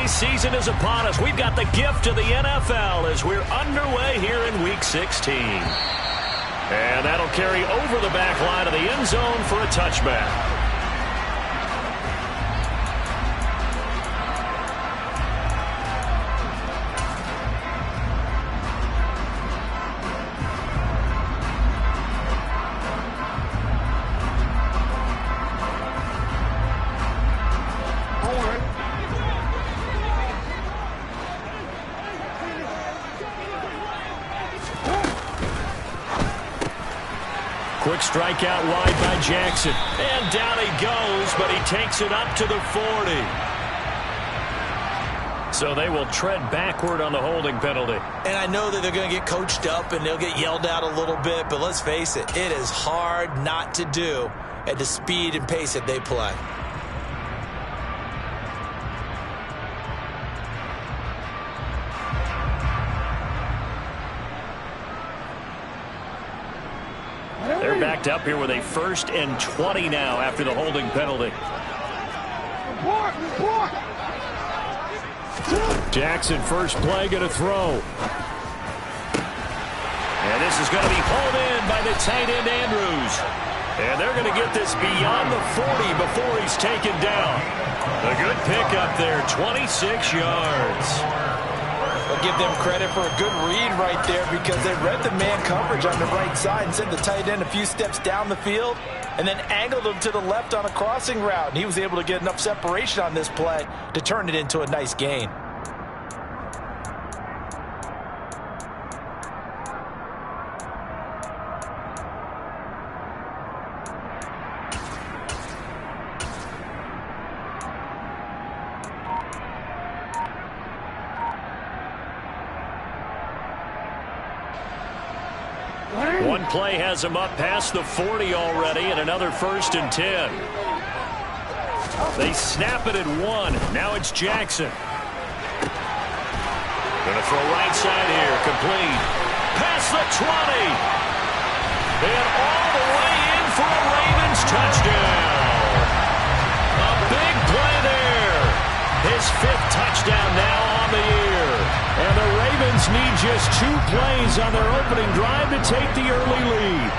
holiday season is upon us. We've got the gift of the NFL as we're underway here in Week 16. And that'll carry over the back line of the end zone for a touchback. Quick strikeout wide by Jackson. And down he goes, but he takes it up to the 40. So they will tread backward on the holding penalty. And I know that they're going to get coached up and they'll get yelled at a little bit, but let's face it, it is hard not to do at the speed and pace that they play. They're backed up here with a 1st and 20 now after the holding penalty. Jackson, first play, going to throw. And this is going to be pulled in by the tight end Andrews. And they're going to get this beyond the 40 before he's taken down. A good pickup there, 26 yards. I'll give them credit for a good read right there because they read the man coverage on the right side and sent the tight end a few steps down the field and then angled him to the left on a crossing route. And he was able to get enough separation on this play to turn it into a nice gain. One play has him up past the 40 already, and another 1st and 10. They snap it at 1. Now it's Jackson. Going to throw right side here. Complete. Past the 20. And all the way in for a Ravens touchdown. A big play there. His 5th touchdown now on the year. And the Ravens need just 2 plays on their opening drive to take the early lead.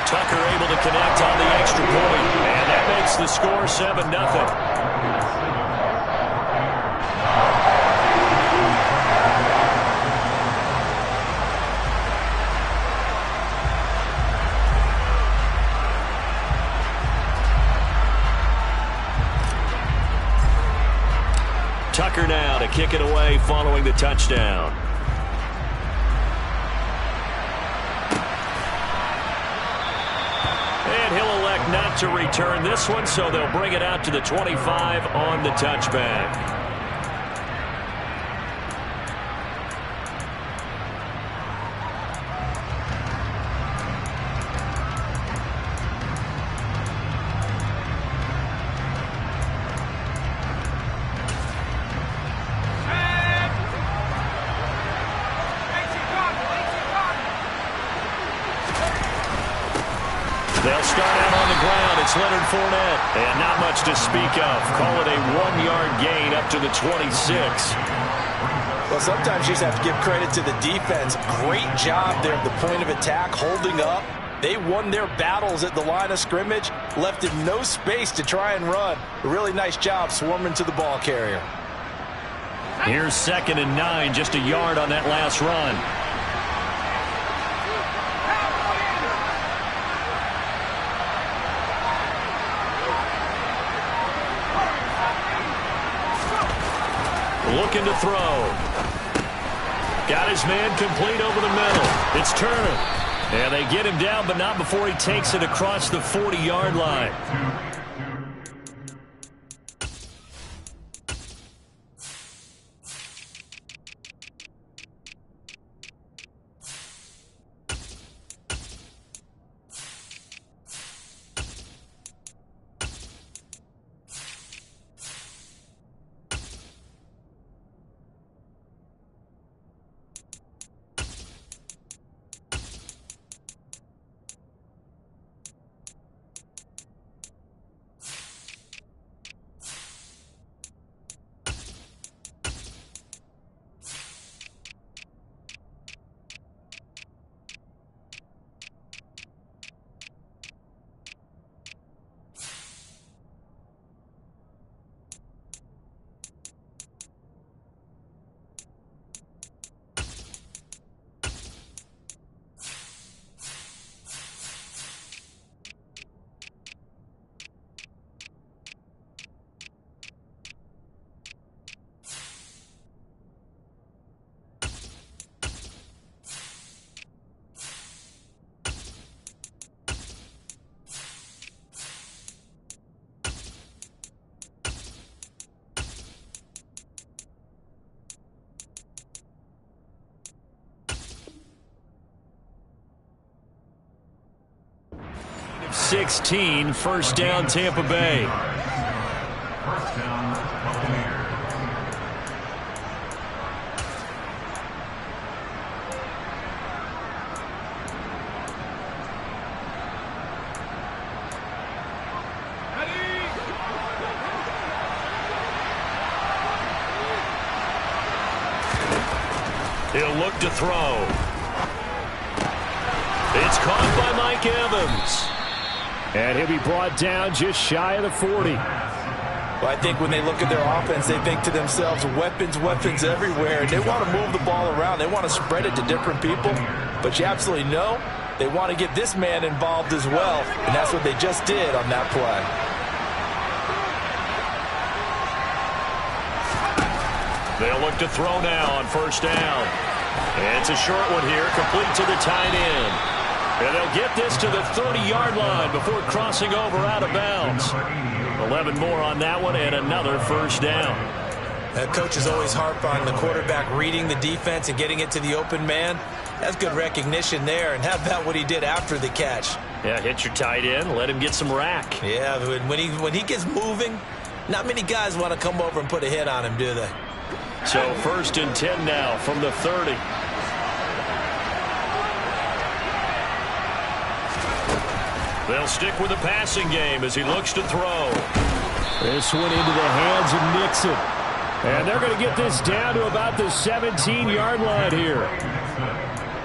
Tucker able to connect on the extra point. And that makes the score 7-0. Tucker now to kick it away following the touchdown. And he'll elect not to return this one, so they'll bring it out to the 25 on the touchback. They'll start out on the ground. It's Leonard Fournette. And not much to speak of. Call it a 1-yard gain up to the 26. Well, sometimes you just have to give credit to the defense. Great job there at the point of attack, holding up. They won their battles at the line of scrimmage, left him no space to try and run. A really nice job swarming to the ball carrier. Here's 2nd and 9, just a yard on that last run. Looking to throw. Got his man complete over the middle. It's Turner. And they get him down, but not before he takes it across the 40-yard line. w16, first down Tampa Bay. First down, Buccaneers. He'll look to throw. It's caught by Mike Evans. And he'll be brought down just shy of the 40. Well, I think when they look at their offense, they think to themselves, weapons, weapons everywhere. And they want to move the ball around. They want to spread it to different people. But you absolutely know they want to get this man involved as well. And that's what they just did on that play. They'll look to throw now on first down. And it's a short one here, complete to the tight end. And they'll get this to the 30-yard line before crossing over out of bounds. 11 more on that one and another first down. Coaches always harp on the quarterback reading the defense and getting it to the open man. That's good recognition there. And how about what he did after the catch? Yeah, hit your tight end, let him get some rack. Yeah, when he gets moving, not many guys want to come over and put a hit on him, do they? So first and 10 now from the 30. They'll stick with the passing game as he looks to throw. This one into the hands of Nixon. And they're going to get this down to about the 17-yard line here.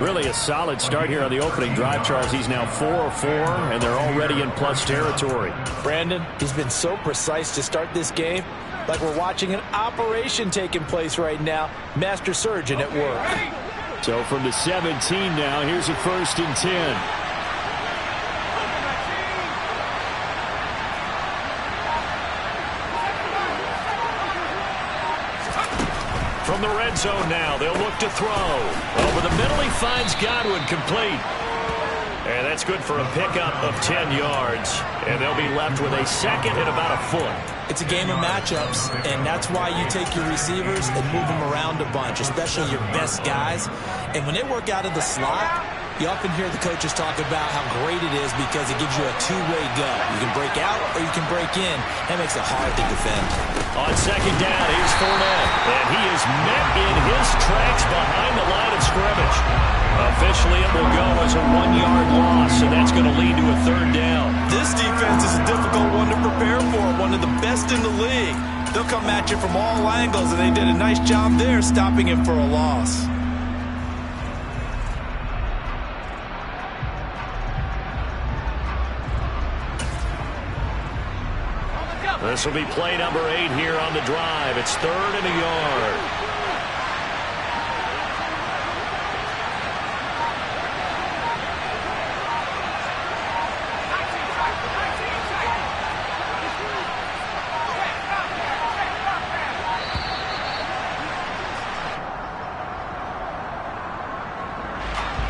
Really a solid start here on the opening drive, Charles. He's now 4 of 4, and they're already in plus territory. Brandon, he's been so precise to start this game. Like we're watching an operation taking place right now. Master surgeon at work. So from the 17 now, here's a first and 10. From the red zone now, they'll look to throw. Over the middle, he finds Godwin, complete. And that's good for a pickup of 10 yards. And they'll be left with a second and about a foot. It's a game of matchups, and that's why you take your receivers and move them around a bunch, especially your best guys. And when they work out of the slot, you often hear the coaches talk about how great it is because it gives you a two-way go. You can break out or you can break in. That makes it hard to defend. On second down, here's Fournette. And he is met in his tracks behind the line of scrimmage. Officially, it will go as a 1-yard loss, and that's going to lead to a third down. This defense is a difficult one to prepare for, one of the best in the league. They'll come at you from all angles, and they did a nice job there stopping him for a loss. This will be play number 8 here on the drive. It's 3rd and a yard.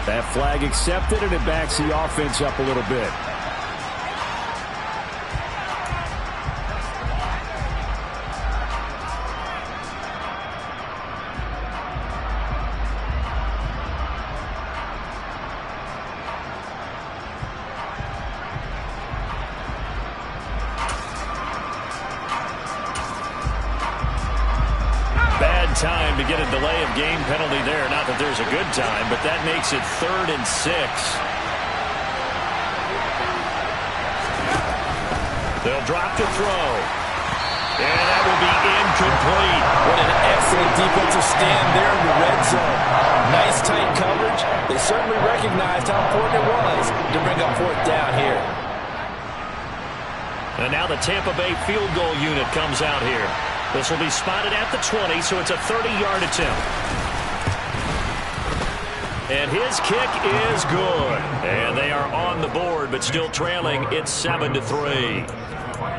That flag accepted, and it backs the offense up a little bit. Time to get a delay of game penalty there. Not that there's a good time, but that makes it 3rd and 6. They'll drop to throw. And that will be incomplete. What an excellent defensive stand there in the red zone. Nice tight coverage. They certainly recognized how important it was to bring up 4th down here. And now the Tampa Bay field goal unit comes out here. This will be spotted at the 20, so it's a 30-yard attempt. And his kick is good. And they are on the board, but still trailing. It's 7-3.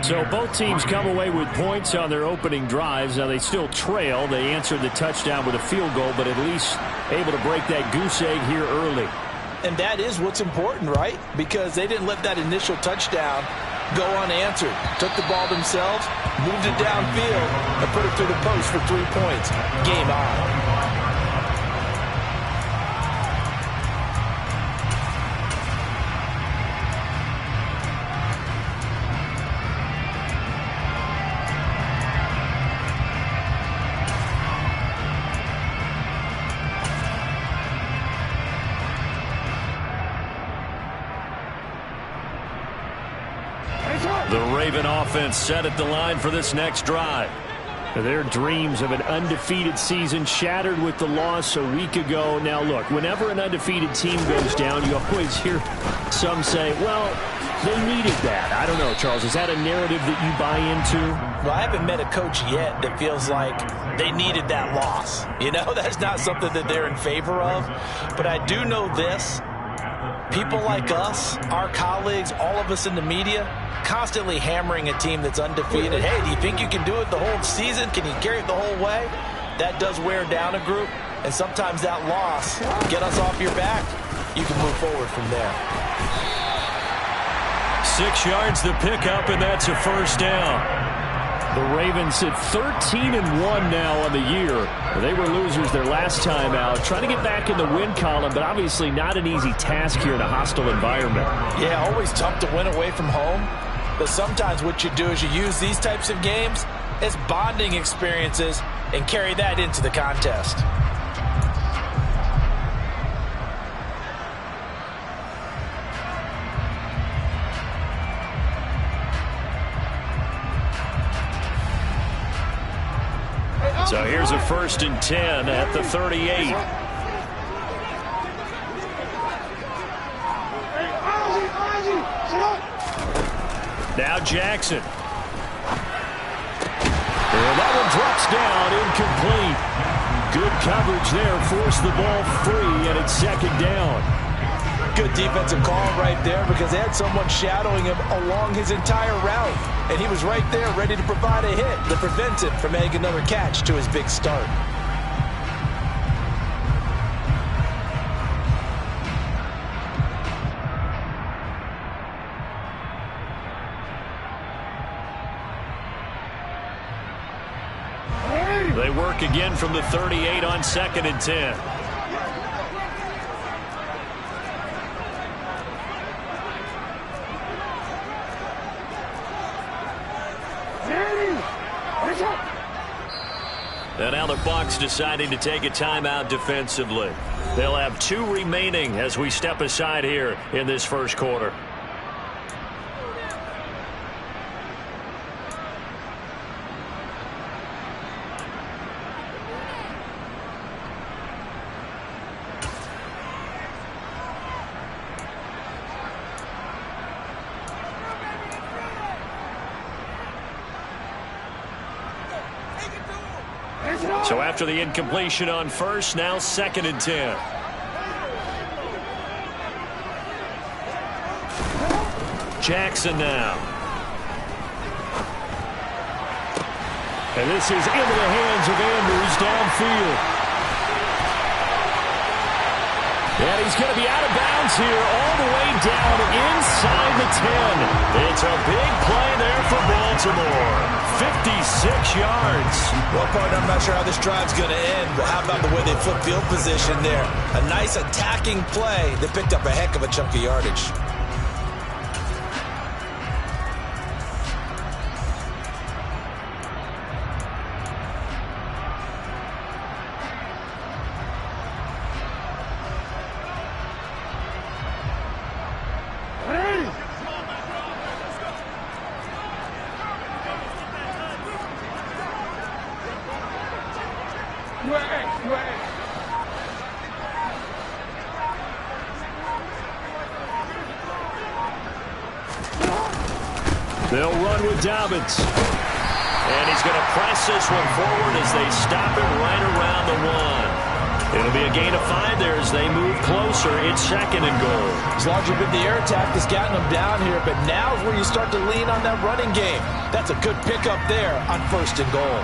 So both teams come away with points on their opening drives. Now they still trail. They answered the touchdown with a field goal, but at least able to break that goose egg here early. And that is what's important, right? Because they didn't let that initial touchdown go unanswered. Took the ball themselves, moved it downfield, and put it through the post for 3 points. Game on. The Raven offense set at the line for this next drive. Their dreams of an undefeated season shattered with the loss a week ago. Now, look, whenever an undefeated team goes down, you always hear some say, well, they needed that. I don't know, Charles. Is that a narrative that you buy into? Well, I haven't met a coach yet that feels like they needed that loss. You know, that's not something that they're in favor of. But I do know this. People like us, our colleagues, all of us in the media, constantly hammering a team that's undefeated. Hey, do you think you can do it the whole season? Can you carry it the whole way? That does wear down a group, and sometimes that loss, get us off your back, you can move forward from there. 6 yards the pickup, and that's a first down. The Ravens sit 13-1 now on the year. They were losers their last time out, trying to get back in the win column, but obviously not an easy task here in a hostile environment. Yeah, always tough to win away from home. But sometimes what you do is you use these types of games as bonding experiences and carry that into the contest. So here's a 1st and 10 at the 38. Now Jackson. And that one drops down, incomplete. Good coverage there, forced the ball free, and it's 2nd down. Good defensive call right there because they had someone shadowing him along his entire route. And he was right there ready to provide a hit that prevents him from making another catch to his big start. They work again from the 38 on 2nd and 10. And now the Bucs deciding to take a timeout defensively. They'll have 2 remaining as we step aside here in this first quarter. So after the incompletion on 1st, now 2nd and 10. Jackson now. And this is into the hands of Andrews downfield. And he's going to be out of bounds here all the way down inside the 10. It's a big play there for Baltimore. 56 yards. Well, partner, I'm not sure how this drive's going to end, but how about the way they flip field position there? A nice attacking play that picked up a heck of a chunk of yardage. They'll run with Dobbins. And he's going to press this one forward as they stop it right around the 1. It'll be a gain of 5 there as they move closer. It's 2nd and goal. As long as you've been the air attack that's gotten them down here, but now is where you start to lean on that running game. That's a good pickup there on 1st and goal.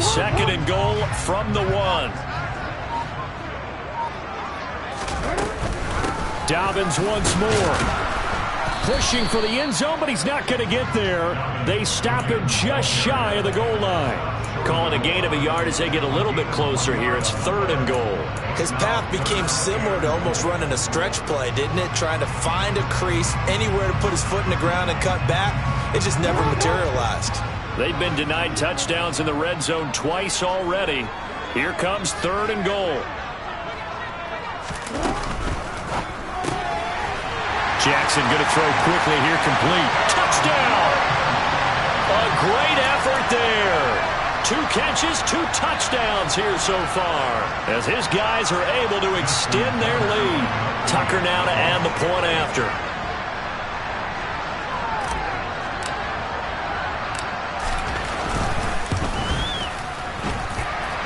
Second and goal from the 1. Dobbins once more. pushing for the end zone, but he's not going to get there. They stop him just shy of the goal line. Calling a gain of a yard as they get a little bit closer here. It's 3rd and goal. His path became similar to almost running a stretch play, didn't it? Trying to find a crease, anywhere to put his foot in the ground and cut back. It just never materialized. They've been denied touchdowns in the red zone twice already. Here comes 3rd and goal. Jackson going to throw quickly here, complete. Touchdown! A great effort there. 2 catches, 2 touchdowns here so far, as his guys are able to extend their lead. Tucker now to add the point after.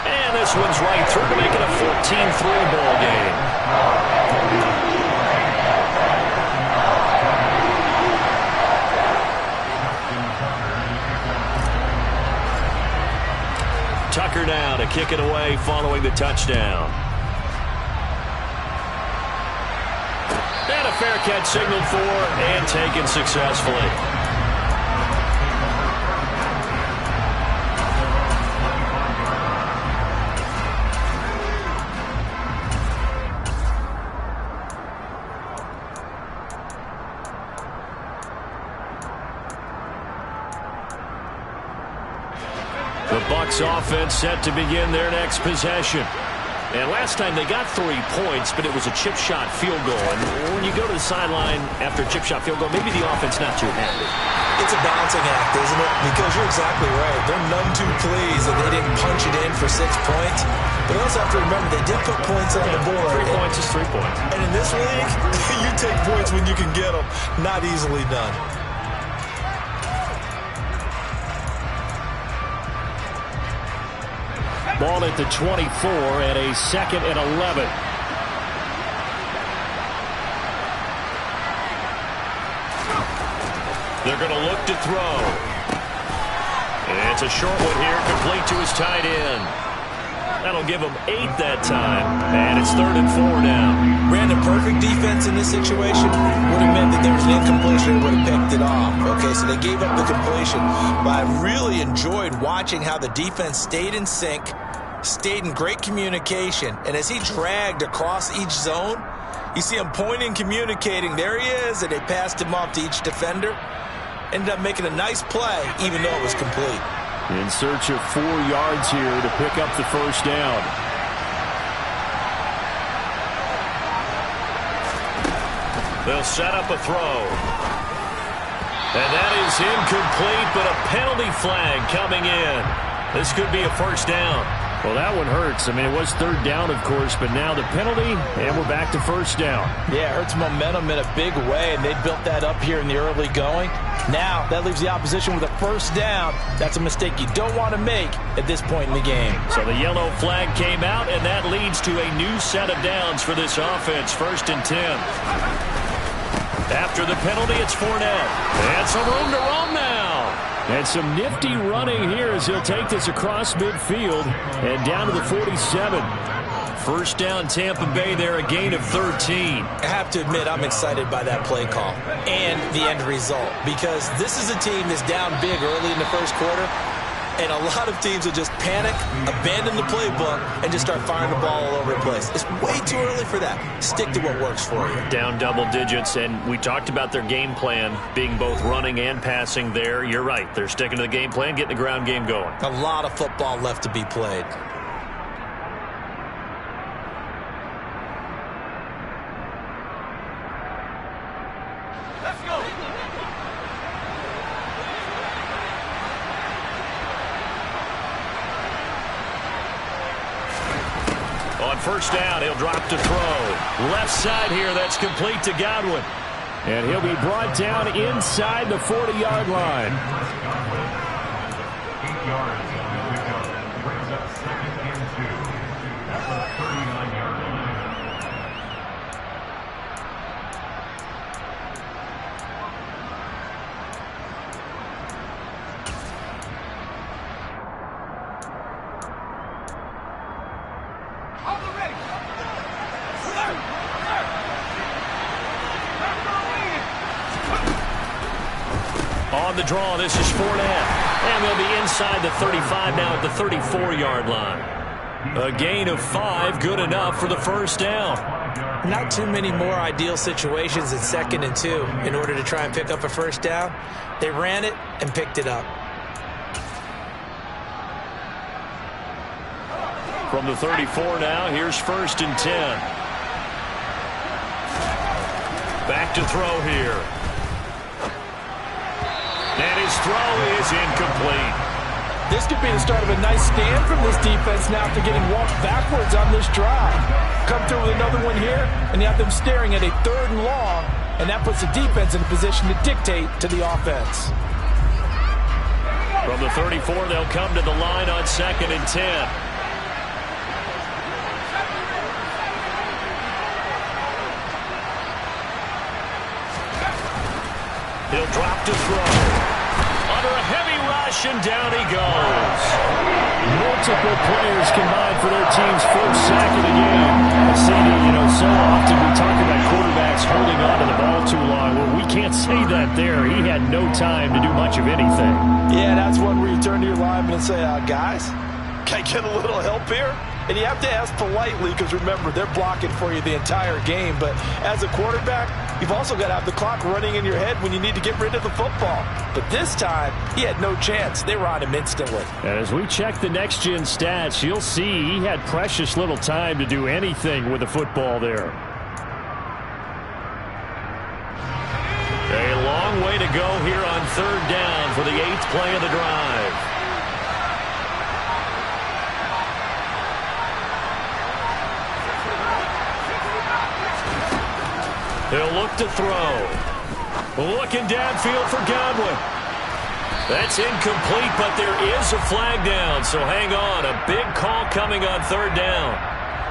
And this one's right through to make it a 14-3 ball game. Tucker now to kick it away following the touchdown. And a fair catch signaled for and taken successfully. The Bucs offense set to begin their next possession. And last time they got 3 points, but it was a chip shot field goal. And when you go to the sideline after a chip shot field goal, maybe the offense not too happy. It's a balancing act, isn't it? Because you're exactly right. They're none too pleased that they didn't punch it in for 6 points. But you also have to remember they did put points on the board. 3 points is 3 points. And in this league, you take points when you can get them. Not easily done. Ball at the 24 and a 2nd and 11. They're going to look to throw. And it's a short one here, complete to his tight end. That'll give him 8 that time. And it's 3rd and 4 now. Brandon, perfect defense in this situation would have meant that there was an incompletion and would have picked it off. Okay, so they gave up the completion. But I really enjoyed watching how the defense stayed in sync, stayed in great communication, and as he dragged across each zone, you see him pointing, communicating. There he is, and they passed him off to each defender. Ended up making a nice play, even though it was complete. In search of 4 yards here to pick up the first down. They'll set up a throw. And that is incomplete, but a penalty flag coming in. This could be a first down. Well, that one hurts. I mean, it was 3rd down, of course, but now the penalty, and we're back to first down. Yeah, it hurts momentum in a big way, and they built that up here in the early going. Now, that leaves the opposition with a first down. That's a mistake you don't want to make at this point in the game. So the yellow flag came out, and that leads to a new set of downs for this offense. 1st and 10. After the penalty, it's Fournette. And some room to roam now. And some nifty running here as he'll take this across midfield and down to the 47. First down, Tampa Bay there, a gain of 13. I have to admit, I'm excited by that play call and the end result, because this is a team that's down big early in the first quarter, and a lot of teams will just panic, abandon the playbook, and just start firing the ball all over the place. It's way too early for that. Stick to what works for you. Down double digits, and we talked about their game plan being both running and passing there. You're right. They're sticking to the game plan, getting the ground game going. A lot of football left to be played. Let's go. On first down, he'll drop to throw. Left side here, that's complete to Godwin. And he'll be brought down inside the 40-yard line. 8 yards on the pickup. Brings up 2nd and 2 at the 39-yard line. On the draw, this is Fournette. And they'll be inside the 35 now at the 34-yard line. A gain of 5, good enough for the first down. Not too many more ideal situations in 2nd and 2 in order to try and pick up a first down. They ran it and picked it up. From the 34 now, here's 1st and 10. Back to throw here. And his throw is incomplete. This could be the start of a nice stand from this defense now after getting walked backwards on this drive. Come through with another one here, and you have them staring at a 3rd and long, and that puts the defense in a position to dictate to the offense. From the 34, they'll come to the line on 2nd and 10. He'll drop to throw. Under a heavy rush, and down he goes. Multiple players combined for their team's first sack of the game. So often we talk about quarterbacks holding on to the ball too long. Well, we can't say that there. He had no time to do much of anything. Yeah, that's one where you turn to your lineman and say, guys, can I get a little help here? And you have to ask politely because, remember, they're blocking for you the entire game. But as a quarterback, you've also got to have the clock running in your head when you need to get rid of the football. But this time, he had no chance. They were on him instantly. And as we check the next-gen stats, you'll see he had precious little time to do anything with the football there. A long way to go here on 3rd down for the 8th play of the drive. They'll look to throw. Looking downfield for Godwin. That's incomplete, but there is a flag down, so hang on. A big call coming on 3rd down.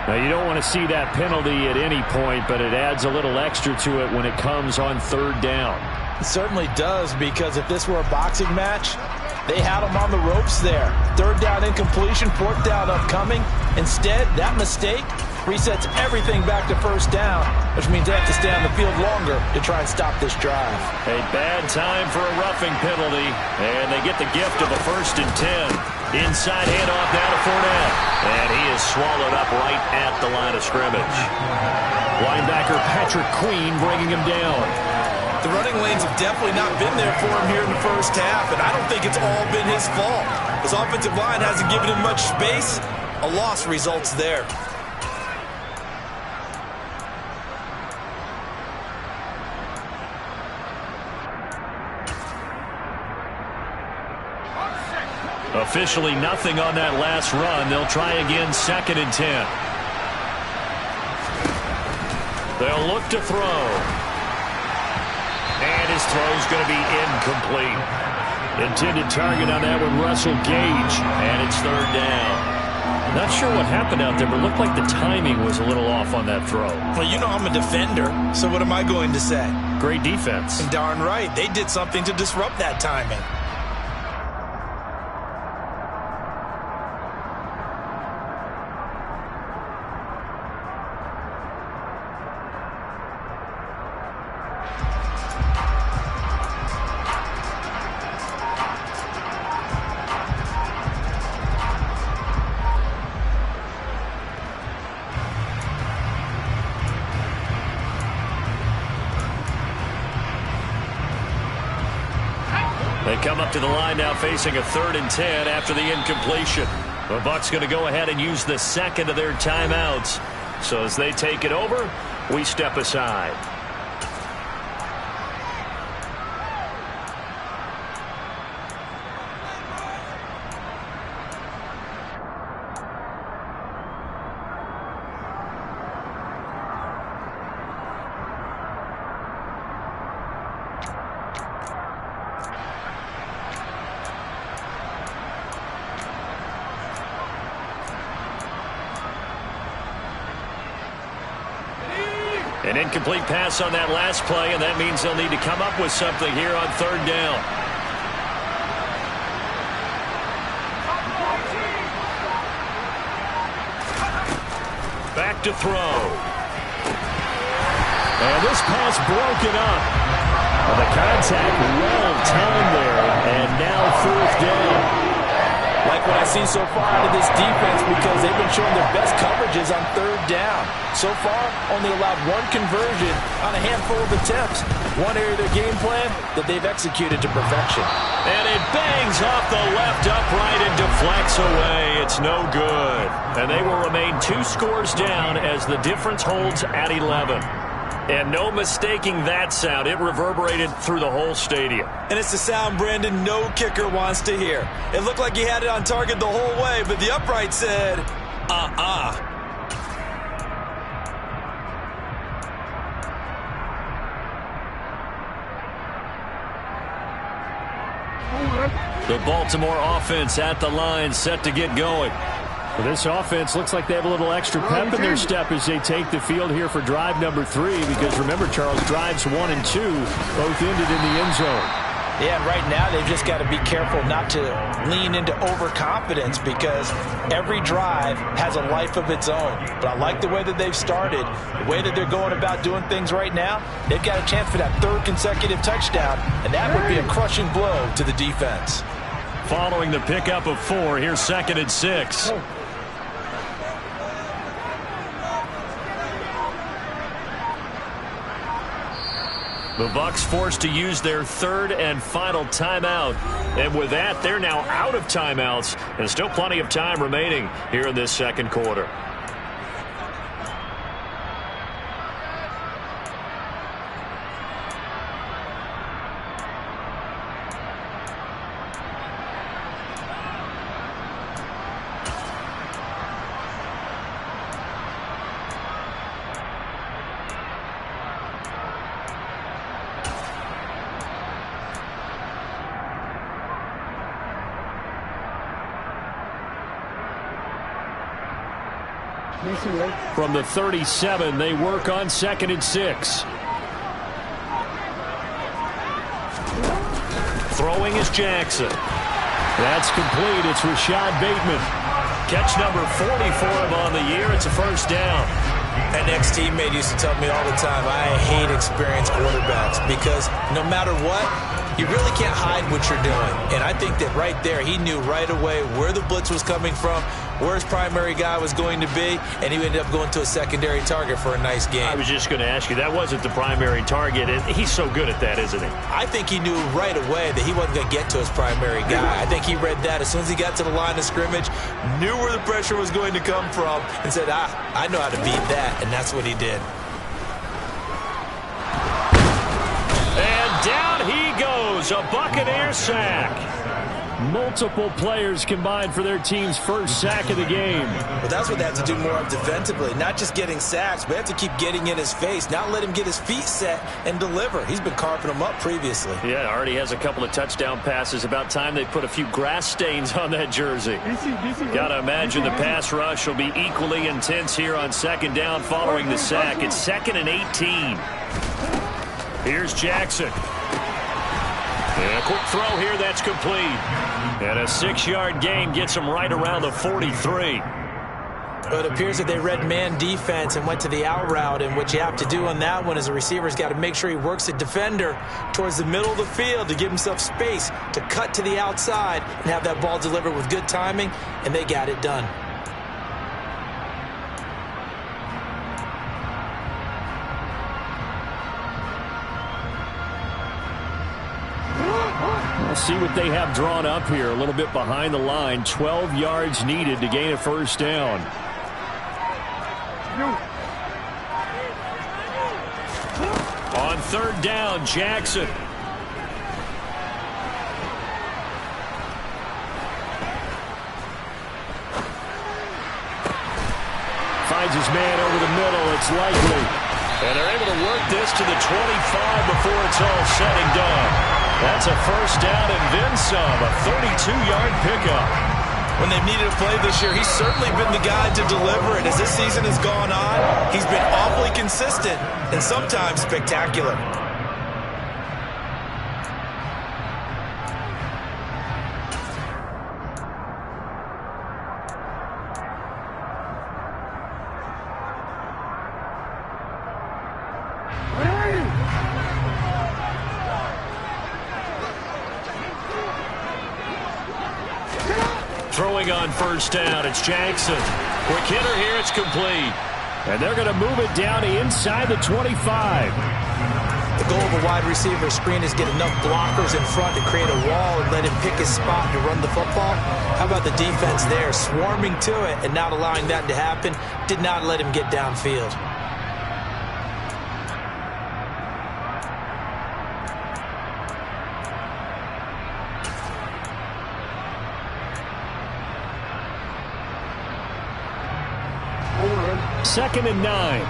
Now, you don't want to see that penalty at any point, but it adds a little extra to it when it comes on 3rd down. It certainly does, because if this were a boxing match, they had him on the ropes there. 3rd down incompletion, 4th down upcoming. Instead, that mistake resets everything back to 1st down, which means they have to stay on the field longer to try and stop this drive. A bad time for a roughing penalty, and they get the gift of a 1st and 10. Inside handoff now to Fournette, and he is swallowed up right at the line of scrimmage. Linebacker Patrick Queen bringing him down. The running lanes have definitely not been there for him here in the first half, and I don't think it's all been his fault. His offensive line hasn't given him much space. A loss results there. Officially nothing on that last run. They'll try again 2nd and 10. They'll look to throw. And his throw's going to be incomplete. Intended target on that one, Russell Gage. And it's 3rd down. Not sure what happened out there, but it looked like the timing was a little off on that throw. Well, you know I'm a defender, so what am I going to say? Great defense. And darn right, they did something to disrupt that timing. They come up to the line now facing a 3rd and 10 after the incompletion. The Bucs going to go ahead and use the 2nd of their timeouts. So as they take it over, we step aside. An incomplete pass on that last play, and that means they'll need to come up with something here on 3rd down. Back to throw. And this pass broken up. Well, the contact well timed there, and now 4th down. Like what I've seen so far out of this defense, because they've been showing their best coverages on 3rd down. So far, only allowed 1 conversion on a handful of attempts. One area of their game plan that they've executed to perfection. And it bangs off the left upright and deflects away. It's no good. And they will remain 2 scores down as the difference holds at 11. And no mistaking that sound. It reverberated through the whole stadium. And it's the sound, Brandon, no kicker wants to hear. It looked like he had it on target the whole way, but the upright said, The Baltimore offense at the line, set to get going. Well, this offense looks like they have a little extra pep in their step as they take the field here for drive number 3, because remember, Charles, drives 1 and 2 both ended in the end zone. Yeah, and right now they've just got to be careful not to lean into overconfidence, because every drive has a life of its own. But I like the way that they've started, the way that they're going about doing things right now. They've got a chance for that 3rd consecutive touchdown, and that would be a crushing blow to the defense. Following the pickup of 4, here's 2nd and 6. The Bucs forced to use their 3rd and final timeout. And with that, they're now out of timeouts. And still plenty of time remaining here in this 2nd quarter. From the 37, they work on 2nd and 6. Throwing is Jackson. That's complete. It's Rashad Bateman. Catch number 40 for him on the year. It's a 1st down. An ex-teammate used to tell me all the time, I hate experienced quarterbacks, because no matter what, you really can't hide what you're doing. And I think that right there, he knew right away where the blitz was coming from, where his primary guy was going to be, and he ended up going to a secondary target for a nice game. I was just going to ask you, that wasn't the primary target, and he's so good at that, isn't he? I think he knew right away that he wasn't going to get to his primary guy. I think he read that as soon as he got to the line of scrimmage, knew where the pressure was going to come from, and said, I know how to beat that, and that's what he did. And down he goes, a Buccaneer sack. Multiple players combined for their team's 1st sack of the game. Well, that's what they have to do more of defensively. Not just getting sacks, but they have to keep getting in his face, not let him get his feet set and deliver. He's been carving them up previously. Yeah, already has a couple of touchdown passes. About time they put a few grass stains on that jersey. Got to imagine the pass rush will be equally intense here on 2nd down following the sack. It's 2nd and 18. Here's Jackson. And a quick throw here that's complete. And a 6-yard gain gets him right around the 43. Well, it appears that they read man defense and went to the out route, and what you have to do on that one is a receiver's got to make sure he works a defender towards the middle of the field to give himself space to cut to the outside and have that ball delivered with good timing, and they got it done. We'll see what they have drawn up here. A little bit behind the line. 12 yards needed to gain a 1st down. On 3rd down, Jackson. Finds his man over the middle. It's likely. And they're able to work this to the 25 before it's all said and done. That's a 1st down and then some, a 32-yard pickup. When they've needed a play this year, he's certainly been the guy to deliver it. As this season has gone on, he's been awfully consistent and sometimes spectacular. throwing on first down. It's Jackson. Quick hitter here. It's complete. And they're going to move it down to inside the 25. The goal of a wide receiver screen is get enough blockers in front to create a wall and let him pick his spot to run the football. How about the defense there, swarming to it and not allowing that to happen? Did not let him get downfield. Second and 9.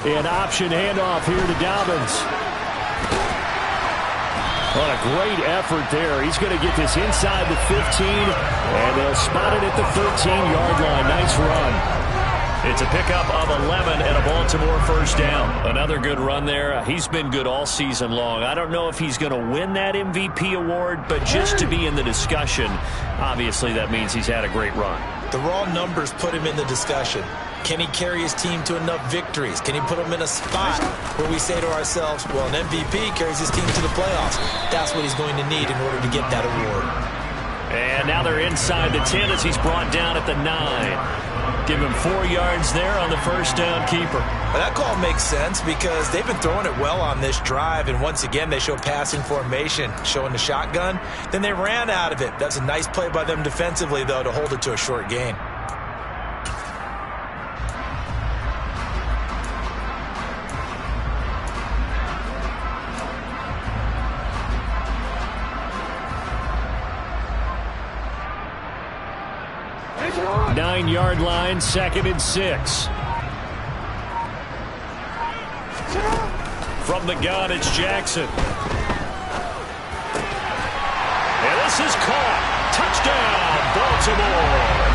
An option handoff here to Dobbins. What a great effort there. He's going to get this inside the 15, and they'll spot it at the 13-yard line. Nice run. It's a pickup of 11 and a Baltimore first down. Another good run there. He's been good all season long. I don't know if he's going to win that MVP award, but just to be in the discussion, obviously that means he's had a great run. The raw numbers put him in the discussion. Can he carry his team to enough victories? Can he put them in a spot where we say to ourselves, well, an MVP carries his team to the playoffs. That's what he's going to need in order to get that award. And now they're inside the 10 as he's brought down at the 9. Give him 4 yards there on the first down keeper. Well, that call makes sense because they've been throwing it well on this drive, and once again they show passing formation, showing the shotgun. Then they ran out of it. That's a nice play by them defensively, though, to hold it to a short gain. Nine-yard line, 2nd and 6. From the gun, it's Jackson. And this is caught. Touchdown, Baltimore.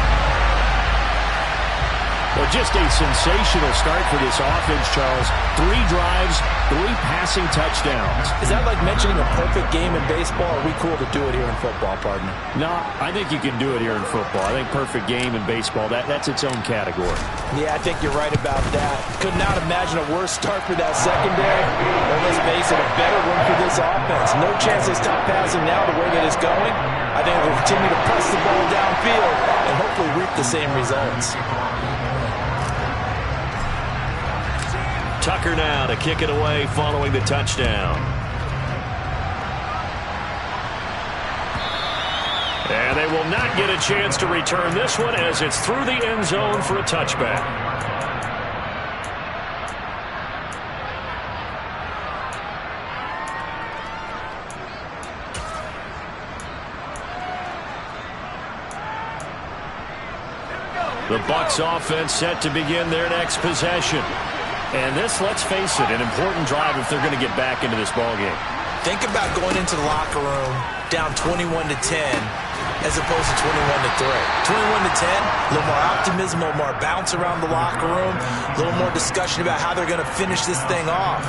Well, just a sensational start for this offense, Charles. 3 drives, 3 passing touchdowns. Is that like mentioning a perfect game in baseball? Or are we cool to do it here in football, partner? No, I think you can do it here in football. I think perfect game in baseball, that's its own category. Yeah, I think you're right about that. Could not imagine a worse start for that secondary. Or let's face it, a better one for this offense. No chance they stop passing now the way that it's going. I think they'll continue to press the ball downfield and hopefully reap the same results. Tucker now to kick it away following the touchdown. And they will not get a chance to return this one as it's through the end zone for a touchback. The Bucs offense set to begin their next possession. And this, let's face it, an important drive if they're going to get back into this ballgame. Think about going into the locker room down 21-10 as opposed to 21-3. 21-10, a little more optimism, a little more bounce around the locker room, a little more discussion about how they're going to finish this thing off.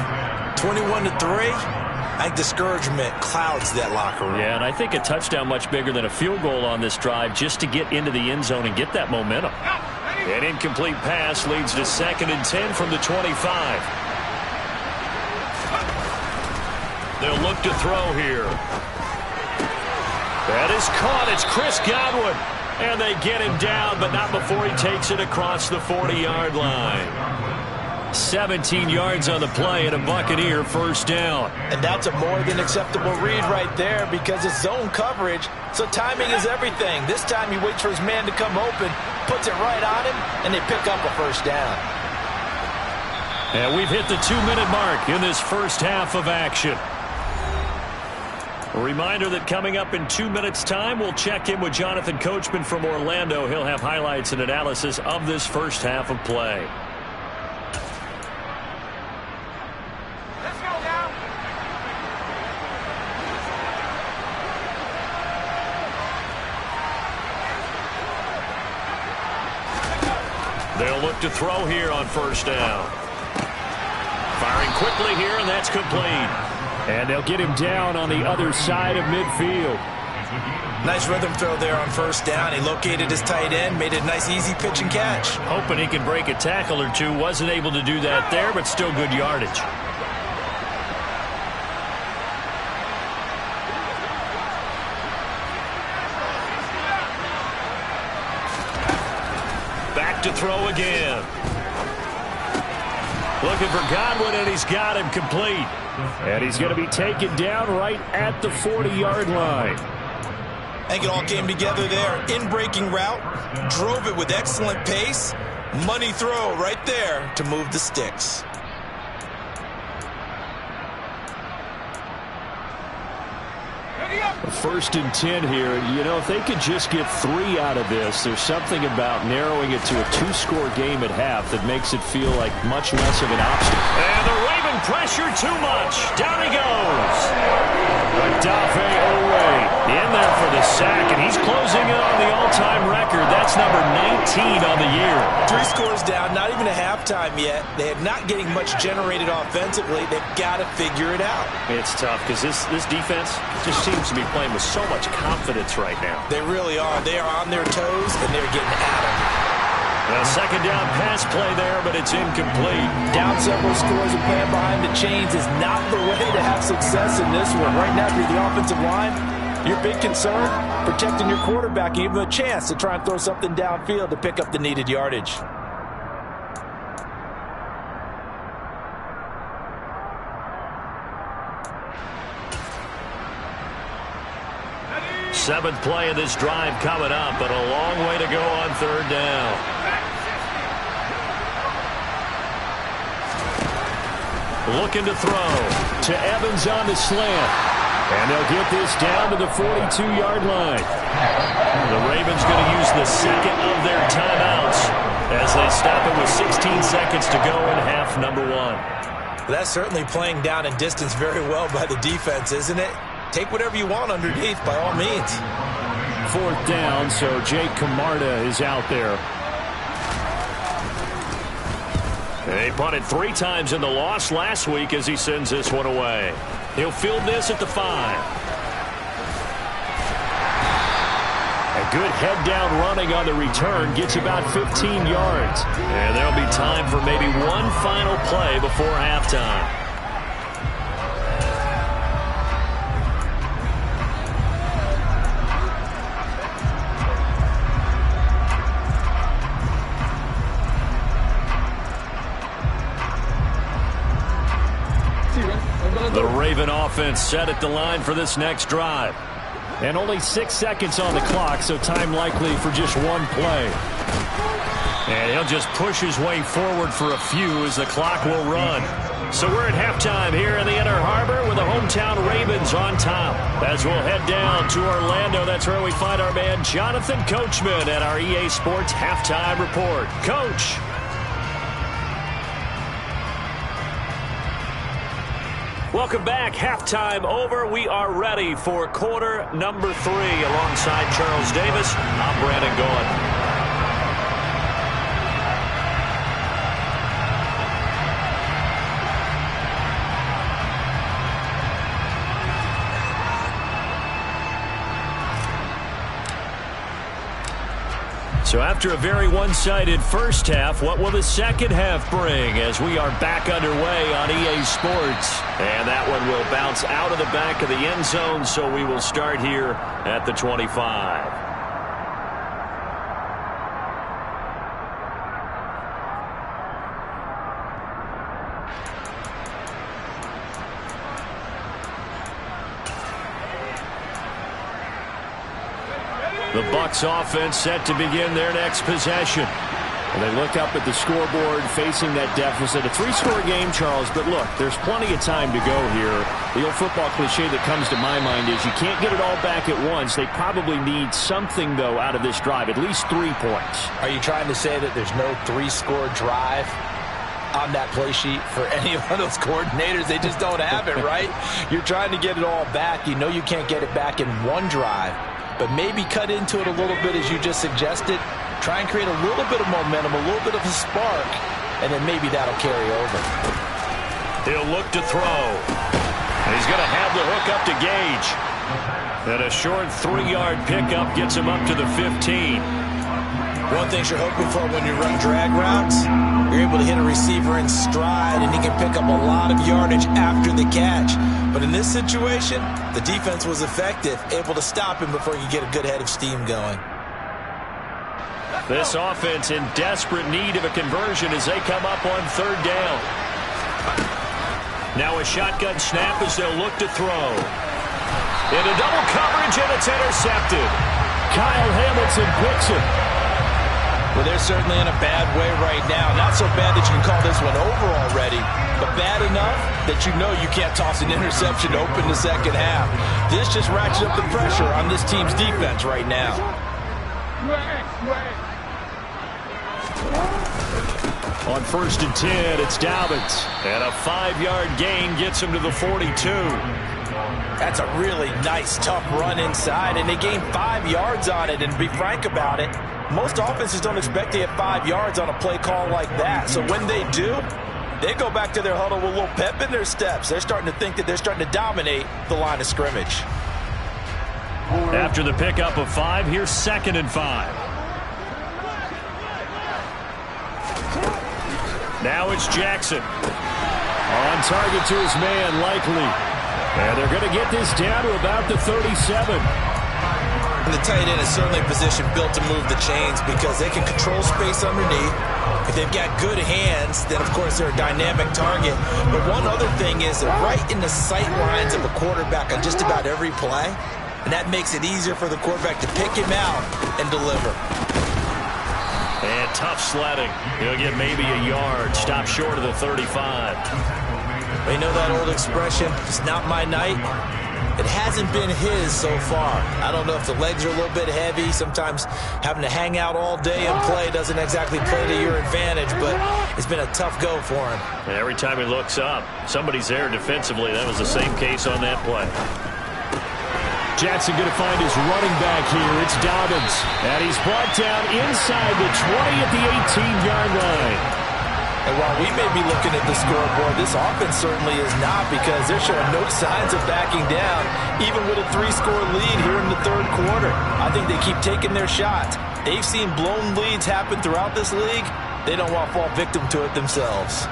21-3, I think discouragement clouds that locker room. Yeah, and I think a touchdown much bigger than a field goal on this drive just to get into the end zone and get that momentum. An incomplete pass leads to 2nd and 10 from the 25. They'll look to throw here. That is caught. It's Chris Godwin. And they get him down, but not before he takes it across the 40-yard line. 17 yards on the play and a Buccaneer first down. And that's a more than acceptable read right there because it's zone coverage, so timing is everything. This time he waits for his man to come open, puts it right on him, and they pick up a first down. And we've hit the 2-minute mark in this first half of action. A reminder that coming up in 2 minutes' time, we'll check in with Jonathan Coachman from Orlando. He'll have highlights and analysis of this first half of play. They'll look to throw here on first down. Firing quickly here, and that's complete. And they'll get him down on the other side of midfield. Nice rhythm throw there on first down. He located his tight end, made it a nice easy pitch and catch. Hoping he can break a tackle or two. Wasn't able to do that there, but still good yardage. Back to throw again. Looking for Godwin, and he's got him complete. And he's going to be taken down right at the 40-yard line. I think it all came together there. In-breaking route, drove it with excellent pace. Money throw right there to move the sticks. First and 10 here. You know, if they could just get 3 out of this, there's something about narrowing it to a 2-score game at half that makes it feel like much less of an obstacle. And the Raven pressure too much. Down he goes. Adafe Owe in there for the sack, and he's closing in on the all-time record. That's number 19 on the year. 3 scores down, not even a halftime yet. They're not getting much generated offensively. They've got to figure it out. It's tough because this defense just seems to be playing with so much confidence right now. They really are. They are on their toes, and they're getting at them. A second down pass play there, but it's incomplete. Down several scores and playing behind the chains is not the way to have success in this one. Right now, if you're the offensive line, your big concern, protecting your quarterback, and give him a chance to try and throw something downfield to pick up the needed yardage. Seventh play of this drive coming up, but a long way to go on third down. Looking to throw to Evans on the slant. And they'll get this down to the 42-yard line. The Ravens going to use the second of their timeouts as they stop it with 16 seconds to go in half number 1. That's certainly playing down in distance very well by the defense, isn't it? Take whatever you want underneath by all means. Fourth down, so Jake Camarda is out there. They punted 3 times in the loss last week as he sends this one away. He'll field this at the 5. A good head down running on the return gets about 15 yards. And there'll be time for maybe one final play before halftime. The Raven offense set at the line for this next drive. And only 6 seconds on the clock, so time likely for just one play. And he'll just push his way forward for a few as the clock will run. So we're at halftime here in the Inner Harbor with the hometown Ravens on top. As we'll head down to Orlando, that's where we find our man Jonathan Coachman at our EA Sports Halftime Report. Coach. Welcome back. Halftime over. We are ready for quarter number 3. Alongside Charles Davis, I'm Brandon Gaughan. So after a very one-sided first half, what will the second half bring as we are back underway on EA Sports? And that one will bounce out of the back of the end zone, so we will start here at the 25. The Bucs offense set to begin their next possession. And they look up at the scoreboard facing that deficit. A 3-score game, Charles, but look, there's plenty of time to go here. The old football cliche that comes to my mind is you can't get it all back at once. They probably need something, though, out of this drive, at least 3 points. Are you trying to say that there's no 3-score drive on that play sheet for any one of those coordinators? They just don't have it, right? You're trying to get it all back. You know you can't get it back in one drive. But maybe cut into it a little bit as you just suggested. Try and create a little bit of momentum, a little bit of a spark, and then maybe that'll carry over. He'll look to throw. And he's going to have the hook up to Gage. And a short 3-yard pickup gets him up to the 15. One thing you're hoping for when you run drag routes, you're able to hit a receiver in stride, and he can pick up a lot of yardage after the catch. But in this situation, the defense was effective, able to stop him before he could get a good head of steam going. This offense in desperate need of a conversion as they come up on 3rd down. Now a shotgun snap as they'll look to throw. Into double coverage, and it's intercepted. Kyle Hamilton picks it. Well, they're certainly in a bad way right now. Not so bad that you can call this one over already, but bad enough that you know you can't toss an interception to open the second half. This just ratchets up the pressure on this team's defense right now. On 1st and 10, it's Dobbins. And a 5-yard gain gets him to the 42. That's a really nice, tough run inside, and they gained 5 yards on it. And to be frank about it, most offenses don't expect to get 5 yards on a play call like that. So when they do, they go back to their huddle with a little pep in their steps. They're starting to think that they're starting to dominate the line of scrimmage. After the pickup of 5, here's 2nd and 5. Now it's Jackson. On target to his man, Likely. And they're going to get this down to about the 37. And the tight end is certainly a position built to move the chains because they can control space underneath. If they've got good hands, then of course they're a dynamic target. But one other thing is they're right in the sight lines of a quarterback on just about every play. And that makes it easier for the quarterback to pick him out and deliver. And tough sledding. He'll get maybe a yard. Stop short of the 35. They know that old expression, it's not my night. It hasn't been his so far. I don't know if the legs are a little bit heavy. Sometimes having to hang out all day and play doesn't exactly play to your advantage, but it's been a tough go for him. And every time he looks up, somebody's there defensively. That was the same case on that play. Jackson going to find his running back here. It's Dobbins. And he's brought down inside the 20 at the 18-yard line. And while we may be looking at the scoreboard, this offense certainly is not because they're showing no signs of backing down, even with a 3-score lead here in the 3rd quarter. I think they keep taking their shots. They've seen blown leads happen throughout this league. They don't want to fall victim to it themselves.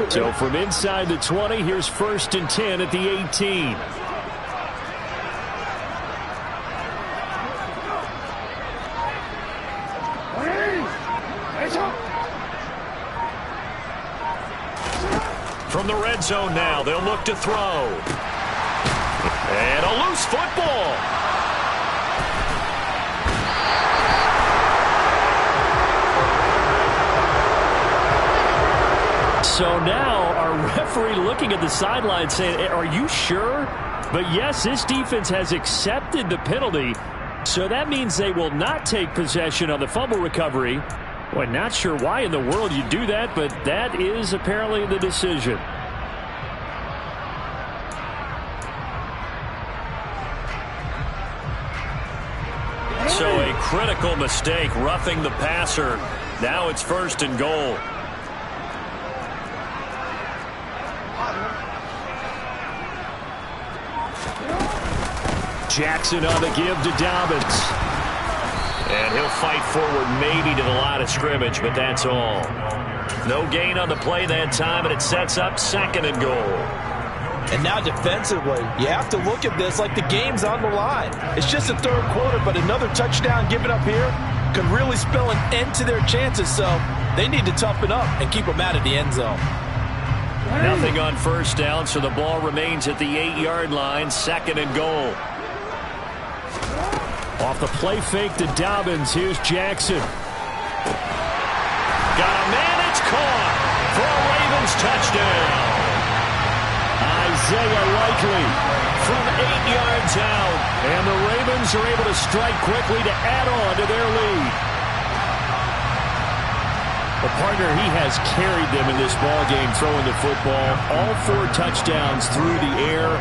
So from inside the 20, here's 1st and 10 at the 18. From the red zone now, they'll look to throw. And a loose football. So now our referee looking at the sideline saying, are you sure? But yes, this defense has accepted the penalty. So that means they will not take possession on the fumble recovery. Well, not sure why in the world you do that, but that is apparently the decision. So a critical mistake, roughing the passer. Now it's 1st and goal. Jackson on the give to Dobbins. And he'll fight forward maybe to the line of scrimmage, but that's all. No gain on the play that time, and it sets up 2nd and goal. And now defensively, you have to look at this like the game's on the line. It's just the 3rd quarter, but another touchdown given up here could really spell an end to their chances. So they need to toughen up and keep them out of the end zone. Nothing on 1st down, so the ball remains at the 8-yard line, 2nd and goal. Off the play fake to Dobbins, here's Jackson. Got a man, it's caught for a Ravens touchdown. Isaiah Likely from 8 yards out. And the Ravens are able to strike quickly to add on to their lead. A partner, he has carried them in this ball game, throwing the football. All 4 touchdowns through the air.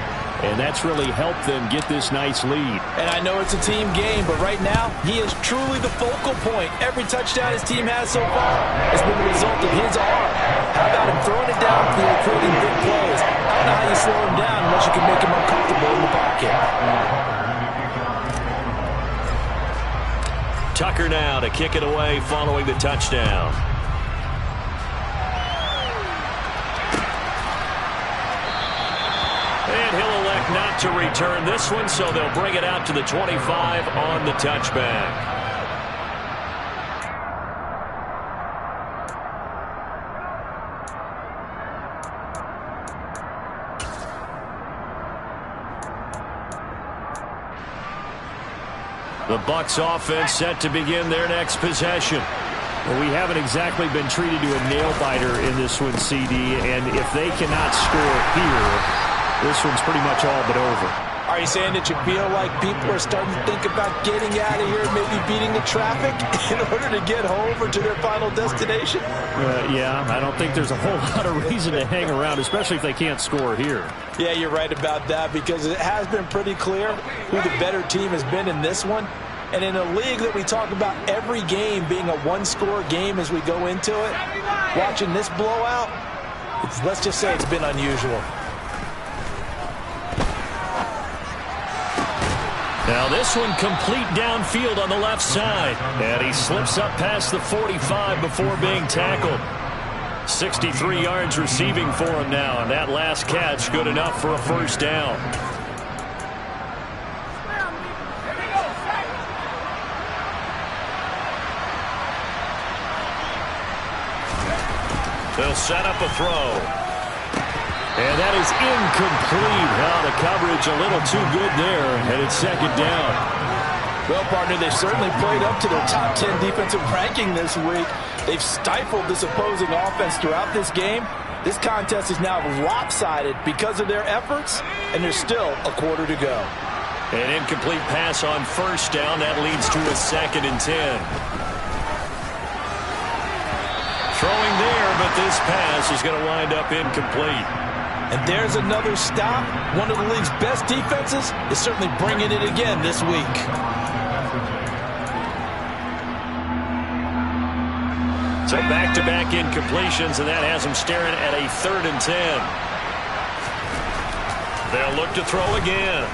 and that's really helped them get this nice lead. And I know it's a team game, but right now, he is truly the focal point. Every touchdown his team has so far has been the result of his arm. How about him throwing it downfield, creating big plays? I don't know how you slow him down unless you can make him uncomfortable in the pocket. Tucker now to kick it away following the touchdown. And he'll elect not to return this one, so they'll bring it out to the 25 on the touchback. The Bucs offense set to begin their next possession. Well, we haven't exactly been treated to a nail-biter in this one, CD, and if they cannot score here, this one's pretty much all but over. Are you saying that you feel like people are starting to think about getting out of here and maybe beating the traffic in order to get home or to their final destination? Yeah, I don't think there's a whole lot of reason to hang around, especially if they can't score here. Yeah, you're right about that, because it has been pretty clear who the better team has been in this one. And in a league that we talk about every game being a one-score game as we go into it, watching this blowout, let's just say it's been unusual. Now this one complete downfield on the left side. And he slips up past the 45 before being tackled. 63 yards receiving for him now. And that last catch good enough for a first down. They'll set up a throw. And that is incomplete. Now the coverage a little too good there, and it's second down. Well, partner, they've certainly played up to their top 10 defensive ranking this week. They've stifled this opposing offense throughout this game. This contest is now lopsided because of their efforts, and there's still a quarter to go. An incomplete pass on first down. That leads to a 2nd and 10. Throwing there, but this pass is going to wind up incomplete. And there's another stop. One of the league's best defenses is certainly bringing it again this week. So back-to-back incompletions, and that has them staring at a 3rd and 10. They'll look to throw again.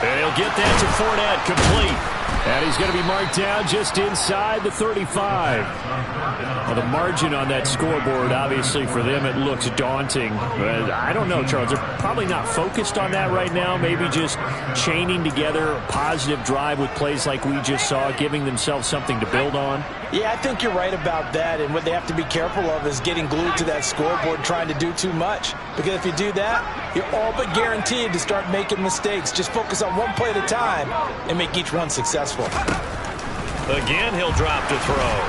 And he'll get that to Fournette, complete. And he's going to be marked down just inside the 35. Well, the margin on that scoreboard, obviously, for them, it looks daunting. But I don't know, Charles. They're probably not focused on that right now. Maybe just chaining together a positive drive with plays like we just saw, giving themselves something to build on. Yeah, I think you're right about that. And what they have to be careful of is getting glued to that scoreboard, trying to do too much. Because if you do that, you're all but guaranteed to start making mistakes. Just focus on one play at a time and make each one successful. Again, he'll drop to throw.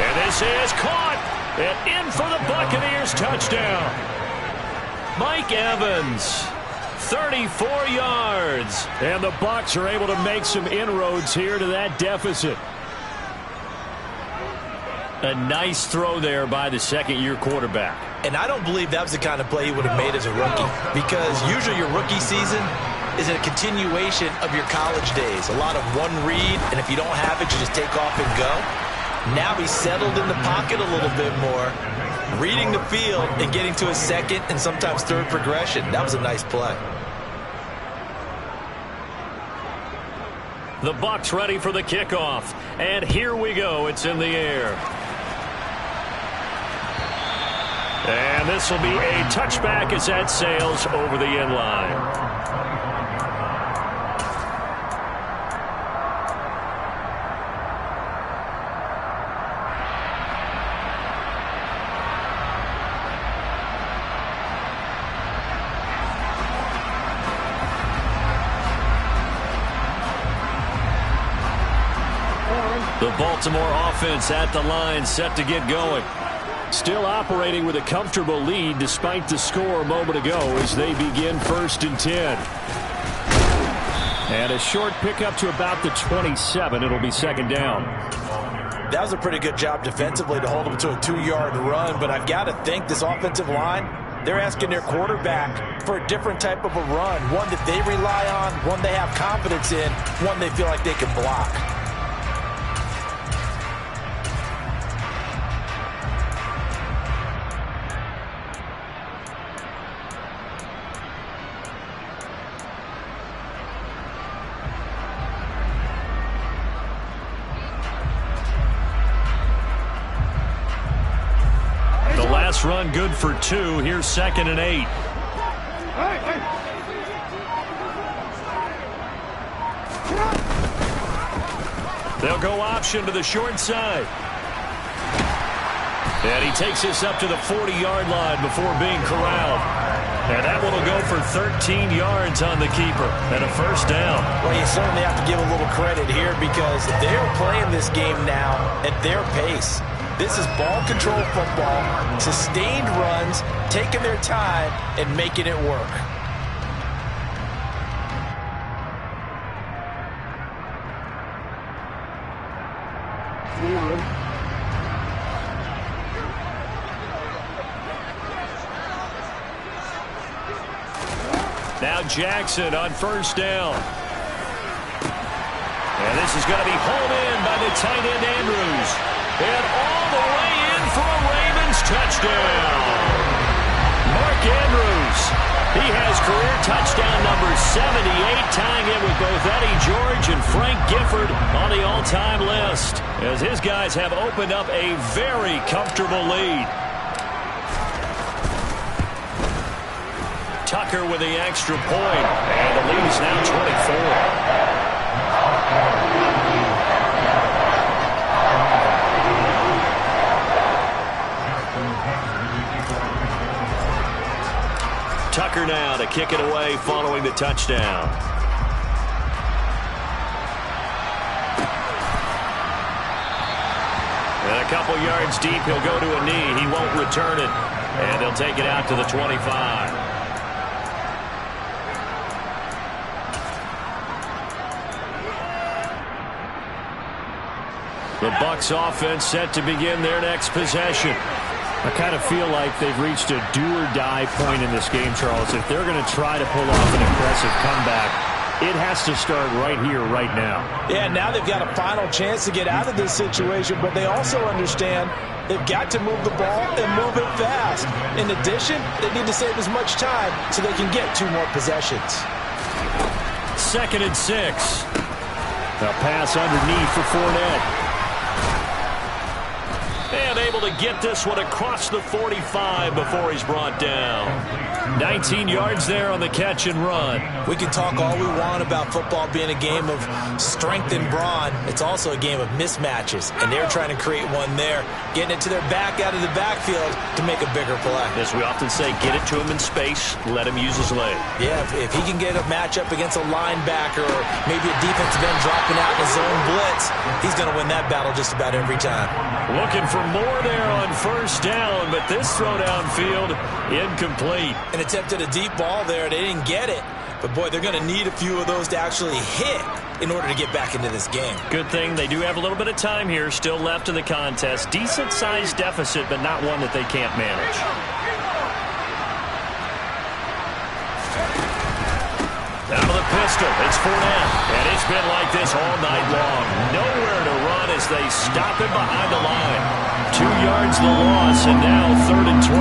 And this is caught. And in for the Buccaneers touchdown. Mike Evans, 34 yards. And the Bucs are able to make some inroads here to that deficit. A nice throw there by the second-year quarterback. And I don't believe that was the kind of play he would have made as a rookie, because usually your rookie season is a continuation of your college days. A lot of one read, and if you don't have it, you just take off and go. Now he's settled in the pocket a little bit more, reading the field and getting to a second and sometimes third progression. That was a nice play. The Bucs ready for the kickoff. And here we go. It's in the air. And this will be a touchback as that sails over the end line. The Baltimore offense at the line, set to get going. Still operating with a comfortable lead despite the score a moment ago as they begin 1st and 10. And a short pickup to about the 27. It'll be 2nd down. That was a pretty good job defensively to hold them to a 2-yard run, but I've got to think this offensive line They're asking their quarterback for a different type of a run, one that they rely on, one they have confidence in, one they feel like they can block. Run good for 2. Here's 2nd and 8. They'll go option to the short side. And he takes this up to the 40-yard line before being corralled. And that one will go for 13 yards on the keeper and a first down. Well, you certainly have to give a little credit here because they're playing this game now at their pace. This is ball control football, sustained runs, taking their time, and making it work. Now Jackson on first down. And this is going to be hauled in by the tight end Andrews. And all the way in for a Ravens touchdown. Mark Andrews. He has career touchdown number 78, tying it with both Eddie George and Frank Gifford on the all-time list, as his guys have opened up a very comfortable lead. Tucker with the extra point, and the lead is now 24. Tucker now to kick it away following the touchdown. And a couple yards deep, he'll go to a knee. He won't return it. And they'll take it out to the 25. The Bucs offense set to begin their next possession. I kind of feel like they've reached a do-or-die point in this game, Charles. If they're going to try to pull off an impressive comeback, it has to start right here, right now. Yeah, now they've got a final chance to get out of this situation, but they also understand they've got to move the ball and move it fast. In addition, they need to save as much time so they can get 2 more possessions. 2nd and 6. A pass underneath for Fournette. And able to get this one across the 45 before he's brought down. 19 yards there on the catch and run. We can talk all we want about football being a game of strength and brawn. It's also a game of mismatches, and they're trying to create one there, getting it to their back out of the backfield to make a bigger play. As we often say, get it to him in space, let him use his leg. Yeah, if he can get a matchup against a linebacker or maybe a defensive end dropping out in a zone blitz, he's going to win that battle just about every time. Looking for more there on first down, but this throw downfield incomplete. And attempted a deep ball there. They didn't get it. But, boy, they're going to need a few of those to actually hit in order to get back into this game. Good thing they do have a little bit of time here still left in the contest. Decent-sized deficit, but not one that they can't manage. Out of the pistol, it's Fournette. And it's been like this all night long. Nowhere to run as they stop him behind the line. 2 yards the loss, and now 3rd and 12.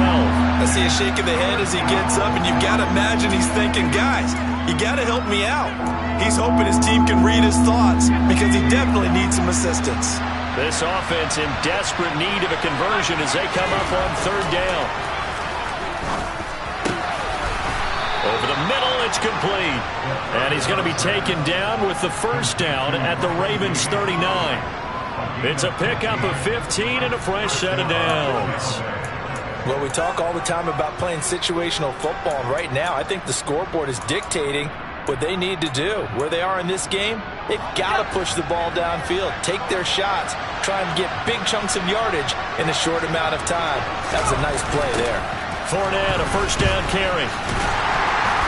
I see a shake of the head as he gets up, and you've got to imagine he's thinking, guys, you got to help me out. He's hoping his team can read his thoughts because he definitely needs some assistance. This offense in desperate need of a conversion as they come up on 3rd down. Over the middle, it's complete. And he's going to be taken down with the first down at the Ravens 39. It's a pickup of 15 and a fresh set of downs. Well, we talk all the time about playing situational football, and right now I think the scoreboard is dictating what they need to do. Where they are in this game, they've got to push the ball downfield, take their shots, try and get big chunks of yardage in a short amount of time. That was a nice play there. Fournette, a first down carry.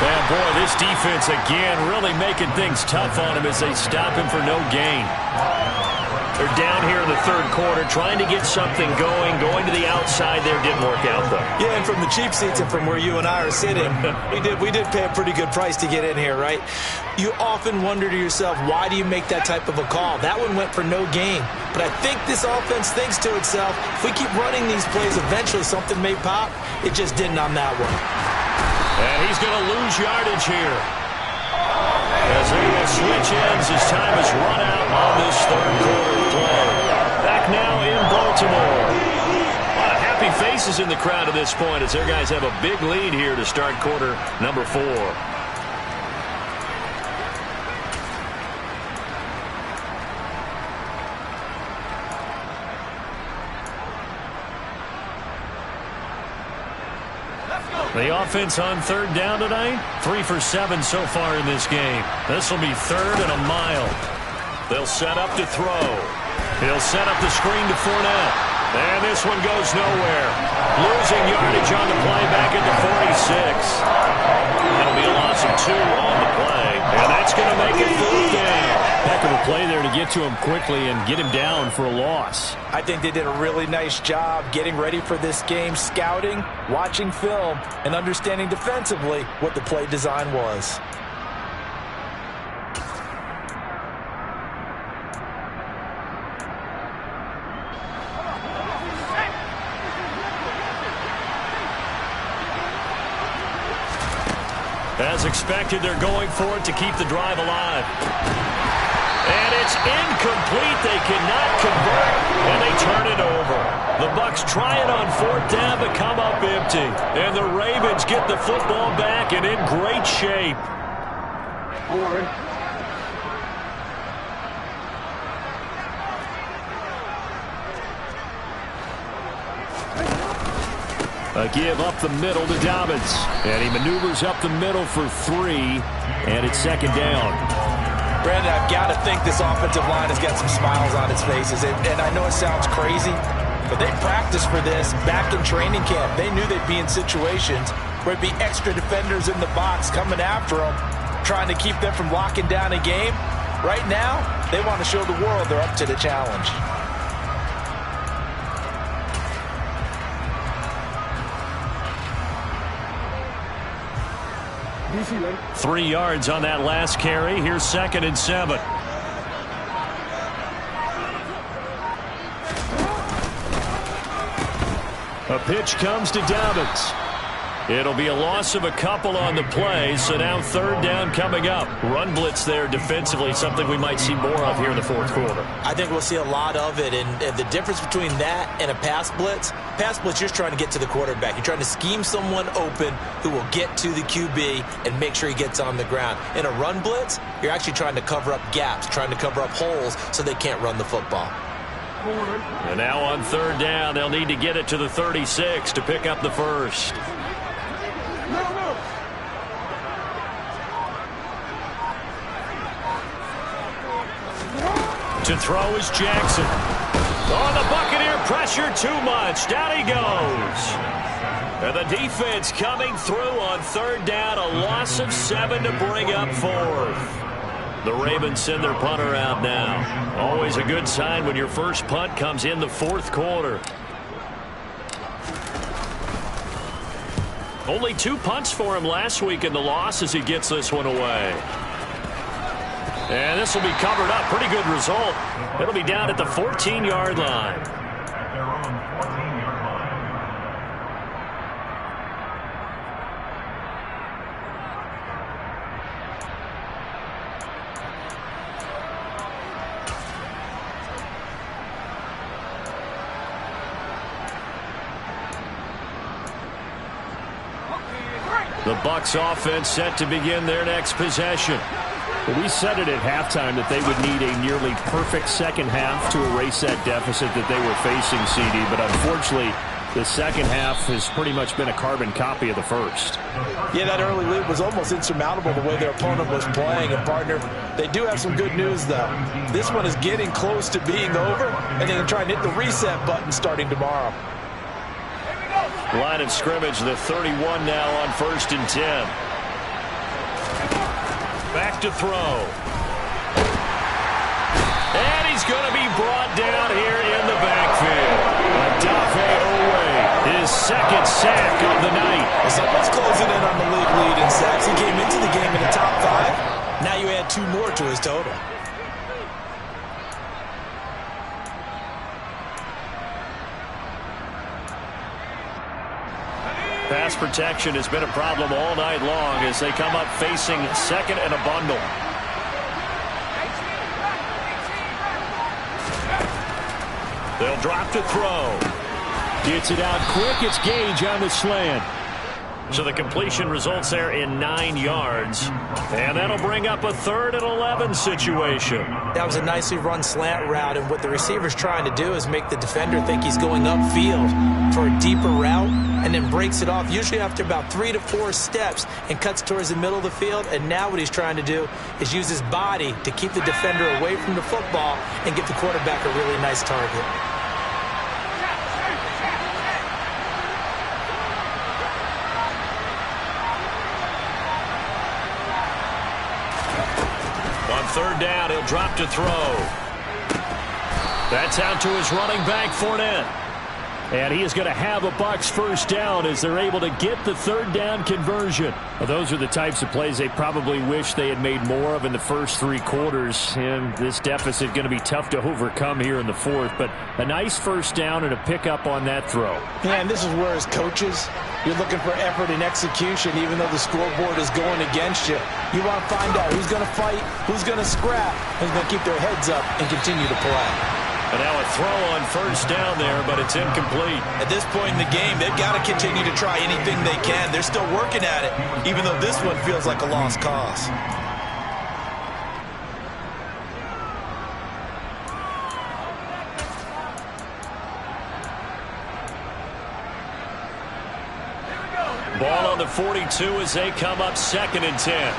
And boy, this defense again really making things tough on him as they stop him for no gain. They're down here in the third quarter, trying to get something going to the outside there. Didn't work out, though. Yeah, and from the cheap seats and from where you and I are sitting, we did pay a pretty good price to get in here, right? You often wonder to yourself, why do you make that type of a call? That one went for no gain. But I think this offense thinks to itself, if we keep running these plays, eventually something may pop. It just didn't on that one. And he's going to lose yardage here, as they will switch ends as time has run out on this third quarter play. Back now in Baltimore. A lot of happy faces in the crowd at this point as their guys have a big lead here to start quarter number 4. The offense on third down tonight, 3 for 7 so far in this game. This will be 3rd and a mile. They'll set up to throw. He'll set up the screen to Fournette. And this one goes nowhere. Losing yardage on the play back at the 46. That'll be a loss of 2 on the play. And that's going to make it 4th down. Heck of a play there to get to him quickly and get him down for a loss. I think they did a really nice job getting ready for this game, scouting, watching film, and understanding defensively what the play design was. As expected, they're going for it to keep the drive alive. And it's incomplete. They cannot convert, and they turn it over. The Bucs try it on 4th down, but come up empty. And the Ravens get the football back and in great shape. A give up the middle to Dobbins. And he maneuvers up the middle for 3, and it's 2nd down. Brandon, I've got to think this offensive line has got some smiles on its faces. And I know it sounds crazy, but they practiced for this back in training camp. They knew they'd be in situations where it'd be extra defenders in the box coming after them, trying to keep them from locking down a game. Right now, they want to show the world they're up to the challenge. 3 yards on that last carry. Here's 2nd and 7. A pitch comes to Dobbins. It'll be a loss of a couple on the play, so now 3rd down coming up. Run blitz there defensively, something we might see more of here in the 4th quarter. I think we'll see a lot of it, and the difference between that and a pass blitz, you're just trying to get to the quarterback. You're trying to scheme someone open who will get to the QB and make sure he gets on the ground. In a run blitz, you're actually trying to cover up gaps, trying to cover up holes so they can't run the football. And now on 3rd down, they'll need to get it to the 36 to pick up the first. To throw is Jackson. Oh, the Buccaneer pressure too much. Down he goes. And the defense coming through on 3rd down. A loss of 7 to bring up 4th. The Ravens send their punter out now. Always a good sign when your first punt comes in the 4th quarter. Only 2 punts for him last week in the loss as he gets this one away. And this will be covered up. Pretty good result. It'll be down at the 14-yard line. At their own 14-yard line. The Bucs offense set to begin their next possession. Well, we said it at halftime that they would need a nearly perfect second half to erase that deficit that they were facing, CD. But unfortunately, the second half has pretty much been a carbon copy of the first. Yeah, that early lead was almost insurmountable the way their opponent was playing. And, partner, they do have some good news, though. This one is getting close to being over, and they can try and hit the reset button starting tomorrow. Line of scrimmage, the 31 now on 1st and 10. Back to throw. And he's he's going to be brought down here in the backfield. Odafe-Oweh, his second sack of the night. Someone's closing in on the league lead in sacks. He came into the game in the top 5. Now you add 2 more to his total. Pass protection has been a problem all night long as they come up facing second and a bundle. They'll drop to throw. Gets it out quick. It's Gage on the slant. So the completion results there in 9 yards. And that'll bring up a 3rd and 11 situation. That was a nicely run slant route, and what the receiver's trying to do is make the defender think he's going upfield for a deeper route and then breaks it off, usually after about 3 to 4 steps, and cuts towards the middle of the field. And now what he's trying to do is use his body to keep the defender away from the football and get the quarterback a really nice target. On 3rd down, he'll drop to throw. That's out to his running back, Fournette. And he is going to have a Bucs first down as they're able to get the 3rd down conversion. Well, those are the types of plays they probably wish they had made more of in the first 3 quarters. And this deficit going to be tough to overcome here in the 4th. But a nice first down and a pickup on that throw. Yeah, and this is where as coaches, you're looking for effort and execution even though the scoreboard is going against you. You want to find out who's going to fight, who's going to scrap, who's going to keep their heads up and continue to play. And now a throw on first down there, but it's incomplete. At this point in the game, they've got to continue to try anything they can. They're still working at it, even though this one feels like a lost cause. Ball on the 42 as they come up 2nd and 10.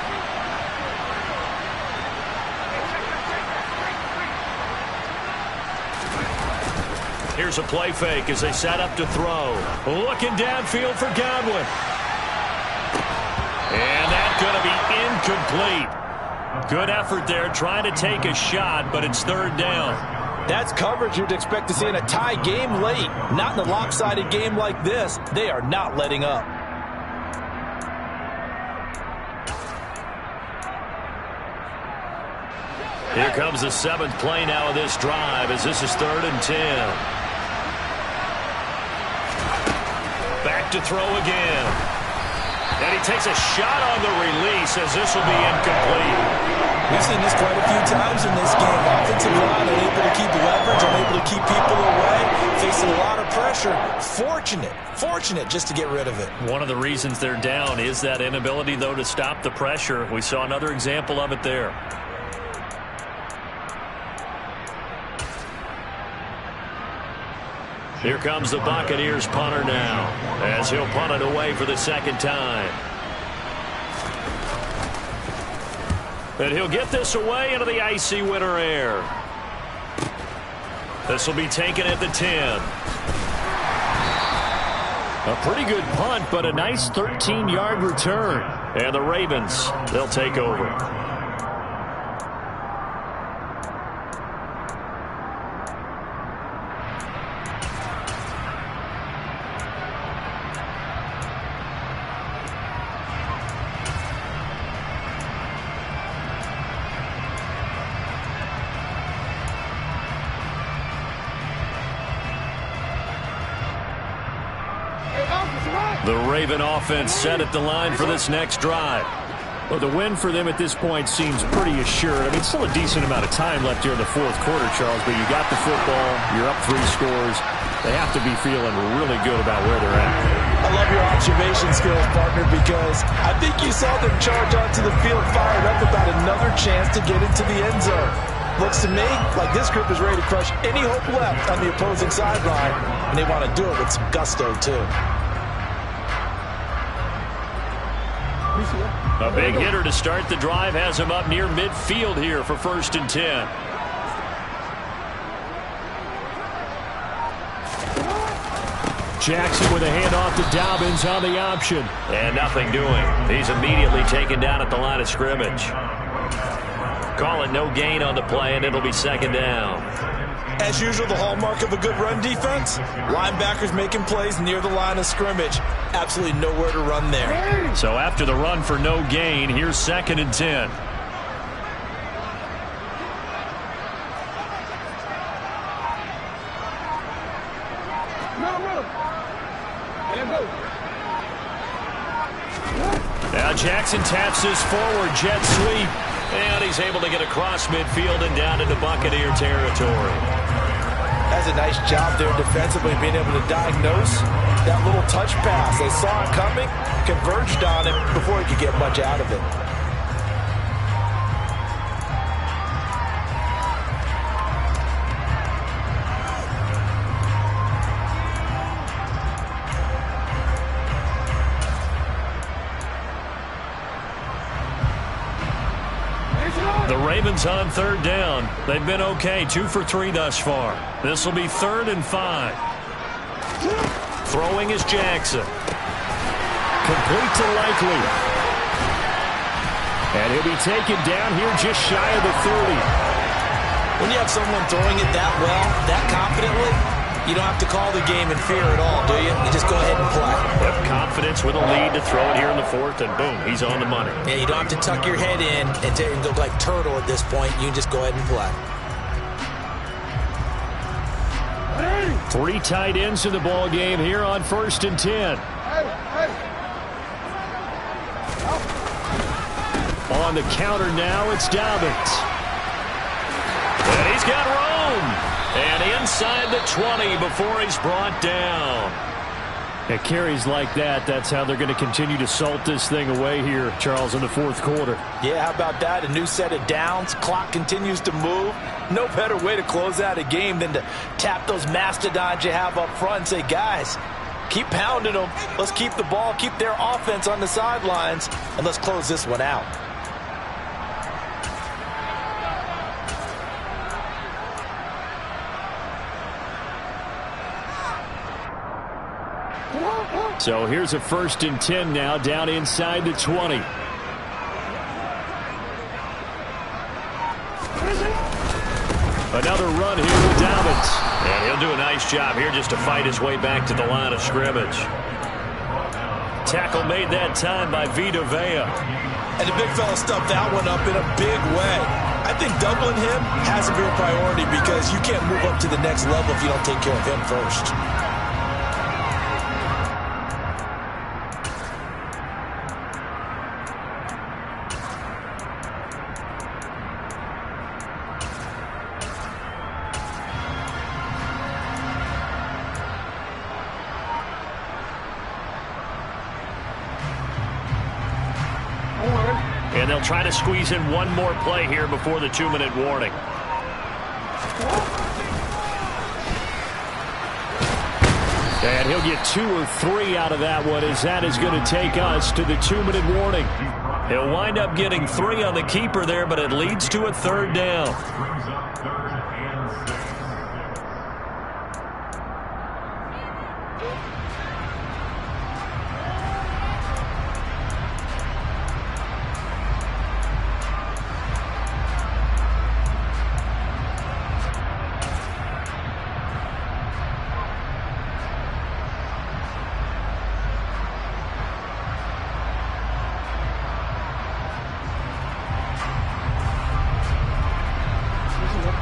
Here's a play fake as they set up to throw. Looking downfield for Godwin. And that's going to be incomplete. Good effort there trying to take a shot, but it's 3rd down. That's coverage you'd expect to see in a tie game late. Not in a lopsided game like this. They are not letting up. Here comes the 7th play now of this drive as this is 3rd and 10. Back to throw again. And he takes a shot on the release as this will be incomplete. We've seen this quite a few times in this game. Offensive line unable to keep leverage, unable to keep people away, facing a lot of pressure. Fortunate just to get rid of it. One of the reasons they're down is that inability, though, to stop the pressure. We saw another example of it there. Here comes the Buccaneers punter now as he'll punt it away for the 2nd time. And he'll get this away into the icy winter air. This will be taken at the 10. A pretty good punt, but a nice 13-yard return. And the Ravens, they'll take over. The Raven offense set at the line for this next drive. Well, the win for them at this point seems pretty assured. I mean, still a decent amount of time left here in the 4th quarter, Charles, but you got the football, you're up 3 scores. They have to be feeling really good about where they're at. I love your observation skills, partner, because I think you saw them charge onto the field fired up about another chance to get into the end zone. Looks to me like this group is ready to crush any hope left on the opposing sideline, and they want to do it with some gusto, too. A big hitter to start the drive has him up near midfield here for 1st and 10. Jackson with a handoff to Dobbins on the option. And nothing doing. He's immediately taken down at the line of scrimmage. call it no gain on the play, and it'll be second down. As usual, the hallmark of a good run defense, linebackers making plays near the line of scrimmage. Absolutely nowhere to run there. So after the run for no gain, here's 2nd and 10. Now Jackson taps this forward jet sweep, and he's able to get across midfield and down into Buccaneer territory. That's a nice job there defensively, being able to diagnose that little touch pass. They saw it coming, converged on it before he could get much out of it. The Ravens on 3rd down. They've been okay, 2 for 3 thus far. This will be 3rd and 5. Throwing is Jackson. Complete to Likely. And he'll be taken down here just shy of the 30. When you have someone throwing it that well, that confidently, you don't have to call the game in fear at all, do you? You just go ahead and play. Yep, confidence with a lead to throw it here in the 4th, and boom, he's on the money. Yeah, you don't have to tuck your head in and look like turtle at this point. You can just go ahead and play. 3 tight ends in the ball game here on 1st and 10. On the counter now, it's Dobbins. And he's got room. And inside the 20 before he's brought down. At carries like that, that's how they're going to continue to salt this thing away here, Charles, in the 4th quarter. Yeah, how about that? A new set of downs. Clock continues to move. No better way to close out a game than to tap those mastodons you have up front and say, guys, keep pounding them. Let's keep the ball, keep their offense on the sidelines, and let's close this one out. So here's a 1st and 10 now, down inside the 20. Another run here with Dobbins. And he'll do a nice job here just to fight his way back to the line of scrimmage. Tackle made that time by Vita Vea. And the big fella stuffed that one up in a big way. I think doubling him has to be a priority because you can't move up to the next level if you don't take care of him first. And they'll try to squeeze in one more play here before the 2-minute warning. And he'll get 2 or 3 out of that one, as that is going to take us to the 2-minute warning. He'll wind up getting 3 on the keeper there, but it leads to a 3rd down. Brings up 3rd and 6.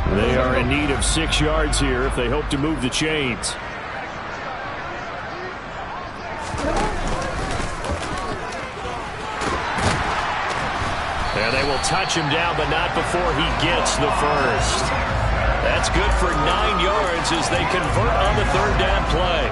They are in need of 6 yards here if they hope to move the chains. And they will touch him down, but not before he gets the first. That's good for 9 yards as they convert on the 3rd down play.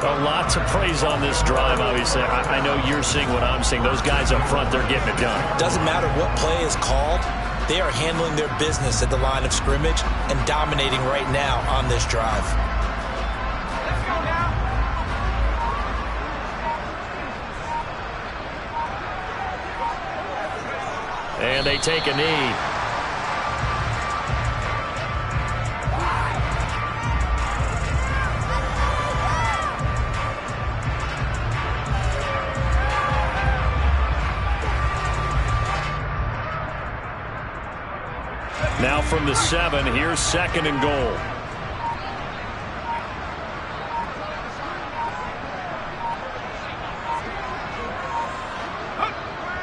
A lot to praise on this drive, obviously. I know you're seeing what I'm seeing. Those guys up front, they're getting it done. Doesn't matter what play is called. They are handling their business at the line of scrimmage and dominating right now on this drive. Let's go now. And they take a knee. Now from the 7, here's 2nd and goal.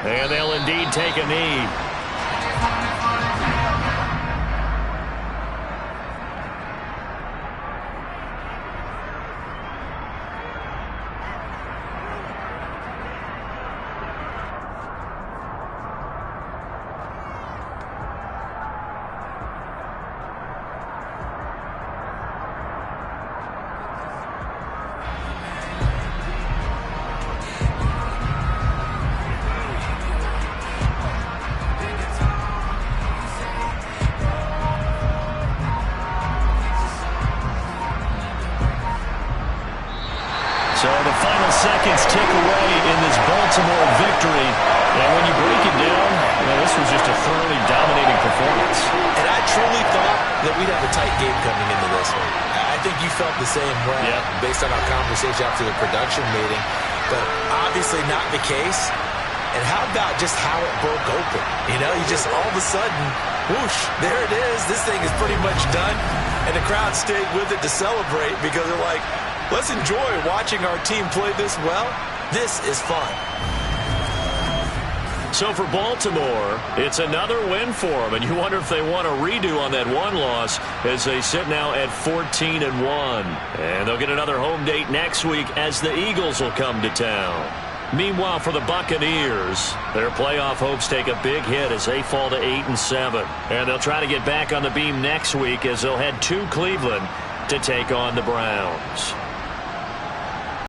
And they'll indeed take a knee. So the final seconds tick away in this Baltimore victory. And when you break it down, well, this was just a thoroughly dominating performance. And I truly thought that we'd have a tight game coming into this one. I think you felt the same way based on our conversation after the production meeting. But obviously not the case. And how about just how it broke open? You know, you just all of a sudden, whoosh, there it is. This thing is pretty much done. And the crowd stayed with it to celebrate because they're like, let's enjoy watching our team play this well. This is fun. So for Baltimore, it's another win for them. And you wonder if they want a redo on that one loss as they sit now at 14-1. And they'll get another home date next week as the Eagles will come to town. Meanwhile, for the Buccaneers, their playoff hopes take a big hit as they fall to 8-7. And they'll try to get back on the beam next week as they'll head to Cleveland to take on the Browns.